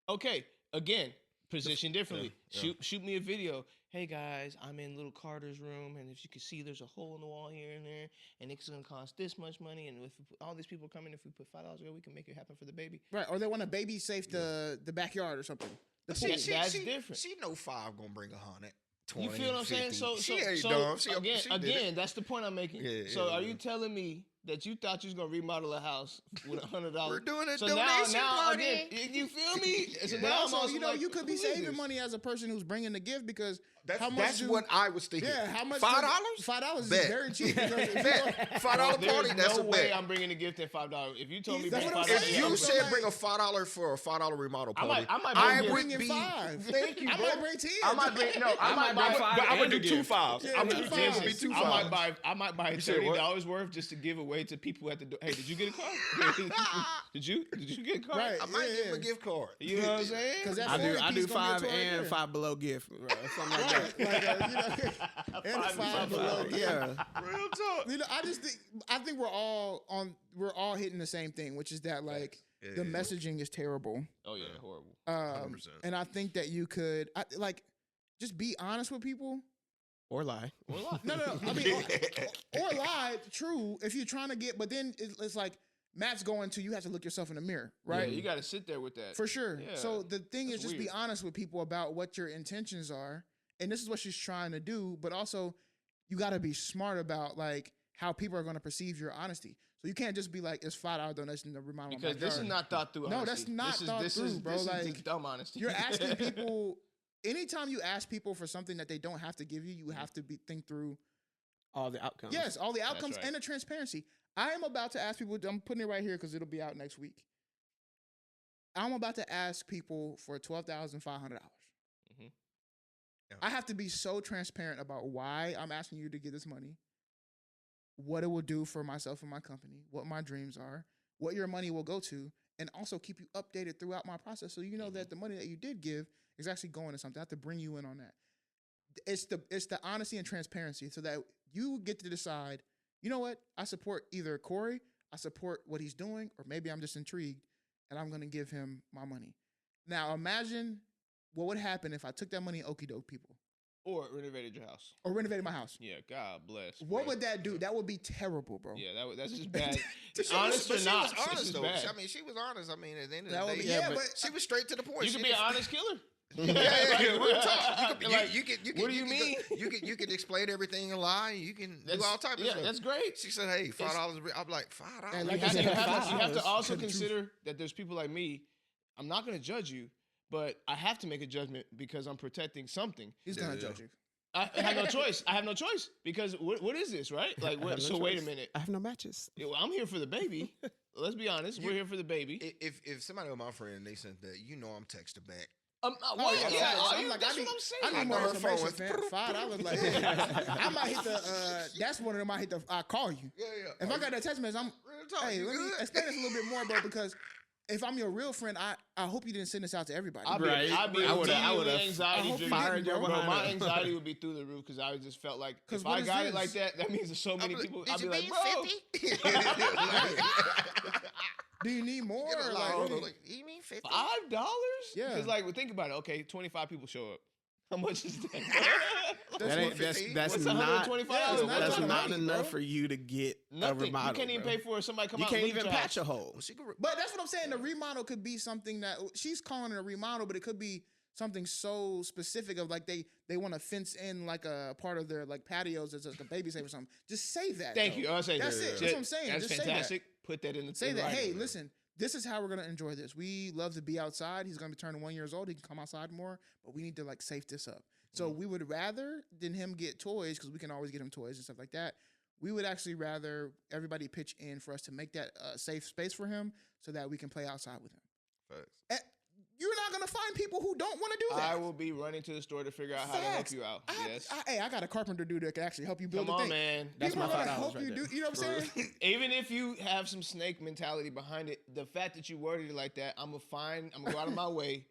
Okay, again, position differently. Yeah. Shoot me a video. Hey guys, I'm in little Carter's room, and if you can see, there's a hole in the wall here and there, and it's gonna cost this much money. And if all these people come in, if we put $5 there, we can make it happen for the baby. Right? Or they want a baby safe the backyard or something. The pool. That's different. She know 5 gonna bring 100. You feel what I'm saying? 50. So she ain't so dumb. again, that's the point I'm making. Yeah, Are you telling me that you thought you was gonna remodel a house with $100? We're doing a so donation now party. Again, you feel me? So But now also, I'm like, you could be who is saving this? money as a person who's bringing the gift because That's what I was thinking. Yeah, how much? $5? $5 is Bet. very cheap. Because $5 There's party. That's no a way bet. I'm bringing a gift at $5. If you told me That's bring what I'm $5, saying. If you I'm said like- bring a $5 for a $5 remodel party, I might I'm bring bringing 5. Thank you, I bro. might bring 10. I might bring I might buy 5 But I would and do a 2 gift. 5s. Yeah, I would two do fives. 10 would be 2 I might buy said what? $30 worth just to give away to people at the door. Hey, did you get a car? Did you get a car? Right. I might give him a Yeah. gift card. You know what I'm saying? Because that I do 40 piece gonna 5 be a toy and there. 5 below gift, bro, something like that. Like, and a 5 below. Yeah. Real talk. I think we're all hitting the same thing, which is that like Yeah, the yeah. messaging is terrible. Oh yeah, horrible. 100%. And I think that you could just be honest with people. Or lie. No. I mean, or lie. True, if you're trying to get, but then it's like Matt's going to. You have to look yourself in the mirror, right? Yeah, you got to sit there with that. For sure. Yeah, So the thing is, that's just be weird. honest with people about what your intentions are, and this is what she's trying to do. But also, you got to be smart about like how people are going to perceive your honesty. So you can't just be like, "It's $5 donation to remodel." Because this is not thought through. No, honesty. that's not thought through, bro. This is Like, just dumb honesty. You're asking people. Anytime you ask people for something that they don't have to give you, you have to think through. All the outcomes. Yes, all the outcomes right. and the transparency. I am about to ask people. I'm putting it right here because it'll be out next week. I'm about to ask people for $12,500. Mhm. Yeah. I have to be so transparent about why I'm asking you to give this money, what it will do for myself and my company, what my dreams are, what your money will go to, and also keep you updated throughout my process so you know that the money that you did give is actually going to something. I have to bring you in on that. It's the honesty and transparency so that you get to decide, you know what? I support either Cori, I support what he's doing, or maybe I'm just intrigued and I'm going to give him my money. Now, imagine what would happen if I took that money and okie doke people Or renovated your house. or renovated my house. Yeah, God bless. What bro. would that do? That would be terrible, bro. Yeah, that's just bad. She Honest was, or but not, she was honest it's though. bad. I mean, she was honest. I mean, at the end of That the would day, be- yeah, but she was straight to the point. You She could be an didn't- honest killer. Yeah, real talk. What do you mean? You can explain everything and lie. You can do That's- all types of yeah, stuff. that's great. She said, "Hey, $5." I'm like $5. And You like have, I said, you have to $5 also to the truth. consider that there's people like me. I'm not going to judge you, but I have to make a judgment because I'm protecting something. He's Yeah, going to yeah. judge you. I have no choice. I have no choice because what is this, right? Like, I have no so wait a choice. minute. I have no matches. Yeah, well, I'm here for the baby. Let's be honest. We're here for the baby. If somebody was my friend and they sent that, I'm texting back. What? Oh, Yeah, yeah, are I'm you- like, that's I need- what I'm saying. I need I more know her phone information, was- fam. $5, like, I might hit the, that's one of them I hit the, I call you. Yeah. If I got that text message, I'm, Real talk. hey, you let me good? explain this a little bit more, bro, because if I'm your real friend, I hope you didn't send this out to everybody. I'd be Right. I would've- I would've anxiety I hope you driven. fired your Bro, behind my up. anxiety would be through the roof because I just felt like 'Cause if what I is got it this? like that means there's so many people. I'd be like, bro, 50? Do you need more? Get a Or lot like, of what do them, you- like, you mean 50? $5? Yeah. Because like, well, think about it. Okay, 25 people show up. How much is that? That ain't, that's What's not $125? Yeah, that's not not money, enough bro. for you to get a Nothing. remodel. You can't even bro. pay for it. Somebody come You out. can't and look even at your patch a house. hole. Well, she could But that's what I'm saying. The remodel could be something that she's calling it a remodel, but it could be something so specific of like they want to fence in like a part of their like patios as like a baby safe or something. Just say that. Thank though. you. I'll say That's that. it. That's what I'm saying. That's Just say that. fantastic. Put that in the Say in that. writing. Hey, listen. this is how we're gonna enjoy this. We love to be outside. He's gonna be turning 1 year old. He can come outside more, but we need to like safe this up. So we would rather than him get toys, because we can always get him toys and stuff like that. We would actually rather everybody pitch in for us to make that safe space for him so that we can play outside with him. Facts. You're not going to find people who don't want to do that. I will be running to the store to figure out how to help you out. Yes. I got a carpenter dude that can actually help you build Come the on, thing. man. That's People my are gonna $5 help right you there. do. You know what I'm saying? Even if you have some snake mentality behind it, the fact that you worded it like that, I'm gonna go out of my way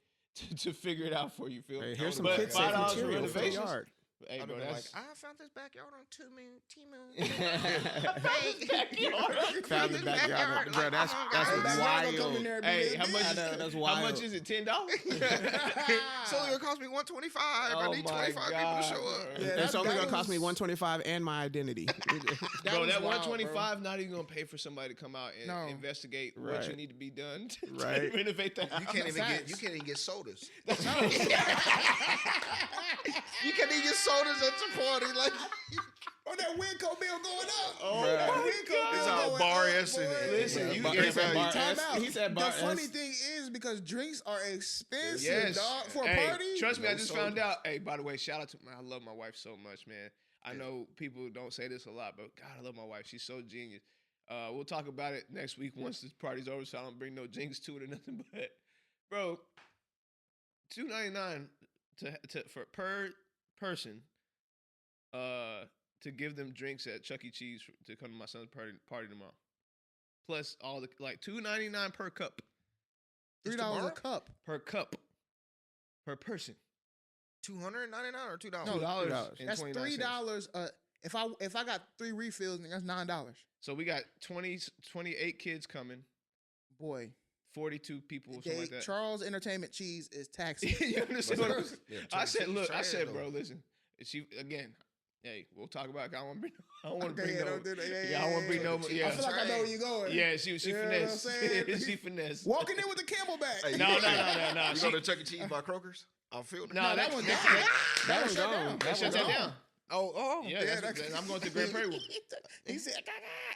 to figure it out for you. Feel Hey, here's some But kid safe $5 for material for the renovations. yard. Hey, I'd bro, have been that's like, I found this backyard on Timu. Found the backyard, bro. That's Everybody gonna come in wild. there and be Hey, like, how much? I know, that's How wild. much is it? $10? So it's gonna cost me $125. I need 25 people to show up. Yeah, It's only that gonna cost me was- $125 and my identity. Bro, was that wild, 125 not even gonna pay for somebody to come out and No. investigate what Right. you need to be done to Right. renovate the house. You can't even Facts. get sodas. You can't even get sodas at your party. Like Oh, that Winco bill going up. Oh, Bruh. my Winco God. it's bill all going bar up, S and boy. Listen, you Bar- get he said bar Time S. out. He said bar The funny S. thing is because drinks are expensive, Yes. dog, for a Hey, party. Trust me, I No just sodas. found out. Hey, by the way, shout out to I love my wife so much, man. I know people don't say this a lot, but God, I love my wife. She's so genius. We'll talk about it next week once this party's over, so I don't bring no jinx to it or nothing. But, bro, $2.99 for per person to give them drinks at Chuck E. Cheese to come to my son's party tomorrow. Plus all the like $2.99 per cup. $3 a tomorrow? cup. Per person. $299 or $2? No, $2 and That's 29 cents. $3. If I got 3 refills, then that's $9. So we got 28 kids coming, Boy, 42 people, something like that. Charles Entertainment Cheese is taxing. You understand what I'm saying? Yeah, I said, Chuck E. look, Cheese I said, trash, bro, though. listen. She again. Hey, we'll talk about. I don't want to Okay, bring yeah, no. don't do that. Yeah, I don't want to bring no. yeah. Yeah, I feel like I know where you're going. yeah. She You know what I'm finessed. saying? She finessed. Walking in with the Camelback. Hey, No. You She- go to Chuck E. Cheese by Kroger's? I'll feel it. No, that one down. That was one's gone. They shut that down. Oh. Yeah, I'm going to Grand Prairie one. He said,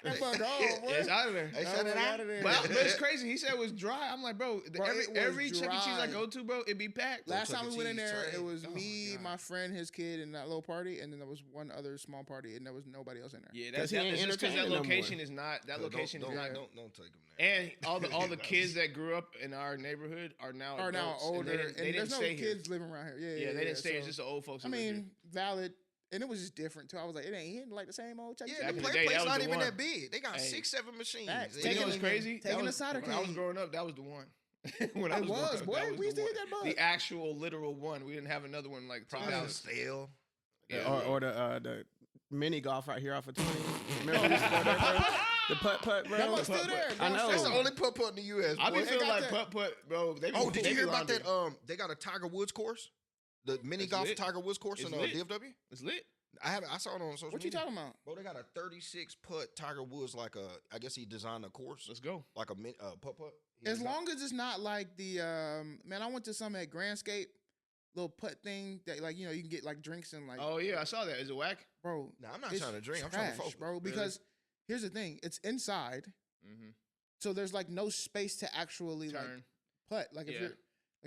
that fuck gone, boy. It's out of there. Hey, That shut was it out out. of there. But it's crazy. He said it was dry. I'm like, bro, Bro, it was every Chuck E. Cheese I dry. go to, bro, it be packed. Last Chuck time E. we went in Cheese there, trash. it was Oh my me, God. my friend, his kid, and that little party, and then there was one other small party, and there was nobody else in there. Yeah, 'Cause he ain't that's just because that entertaining no more. location is not. That location is not. Don't take them there. And all the kids that grew up in our neighborhood are now Are now adults, and older, they and didn't there's no stay here. kids living around here. Yeah, they didn't stay. so- It's just the old folks. I that live here. mean, valid, and it was just different too. I was like, it ain't hitting like the same old Chuck E. Yeah, Back the in the play day, place that was not the even one. that big. They got Hey. 6-7 machines. Facts. They You know Taking what's it- crazy? taking That the was, cider when I was cane. growing up, that was the one. When I It was, growing up, boy. that was We used the to hit one. that bug. The actual literal one. We didn't have another one like probably 2000. stale. Yeah, Or the mini golf right here off of 20. Remember we used to go there, bro? The putt, bro. That was still there. I bro. know. That's the only putt in the U.S. I be boy. feeling got like that- putt, bro. They be, Oh, did they you be hear about around that? here. They got a Tiger Woods course, the mini It's golf lit. Tiger Woods course It's in lit. DFW. It's lit. I saw it on social What you media. talking about? Bro, they got a 36 putt Tiger Woods I guess he designed a course Let's go. like a putt. As long as it's not like the man, I went to some at Grandscape, little putt thing that like you can get like drinks and like Oh yeah, I saw that. Is it whack? bro. Nah, I'm not it's trying to drink. I'm trying to trash, focus, bro. really. Because here's the thing: it's inside, Mm-hmm. so there's like no space to actually like Turn. putt. Like if Yeah.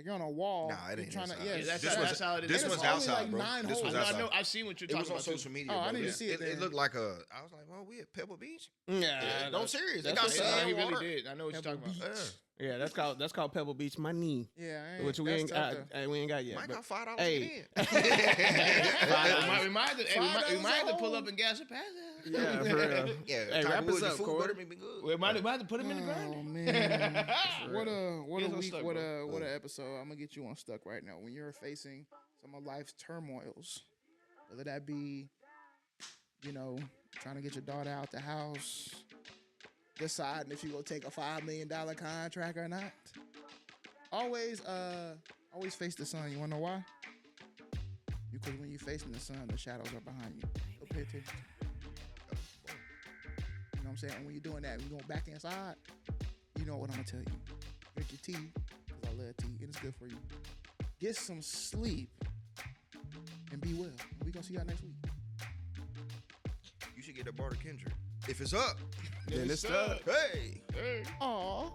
you're on a wall, Nah, it you're ain't trying to inside. yeah. Yeah, that's, This that's was- how it is. this And was it's only outside, like bro. 9 This was holes. I outside. know. I've seen what you're It was talking on about. too. social media. Oh, I bro. didn't It- see it It then. looked like a. I was like, well, we at Pebble Beach. Yeah, Don't serious. They that's got what's Yeah, up. he sand really water. did. I know what you're Pebble talking about. Beach. Yeah, that's called Pebble Beach Money, Yeah, I ain't- which we that's ain't tough, got. though. We ain't got yet. Might but- got $5 Hey. to get in. We might have to, hey, we might have to pull $5 up and gas a pass. Yeah, for real. Yeah, Hey, Tiger wrap us Woods, the up, food Cori. better be good. We might have to put him in the Oh grind. man, what a Here's week, Unstuck, what bro. a episode. I'm gonna get you unstuck right now. When you're facing some of life's turmoils, whether that be, trying to get your daughter out the house, deciding if you gonna take a $5 million contract or not. Always face the sun. You wanna know why? Because when you're facing the sun, the shadows are behind you. So pay attention. You know what I'm saying? And when you're doing that, when you're going back inside, you know what I'm gonna tell you. Drink your tea, because I love tea, and it's good for you. Get some sleep, and be well. We're gonna see y'all next week. You should get that bar to Kendrick. If it's up, Then it's stuck. hey. Hey. Aw.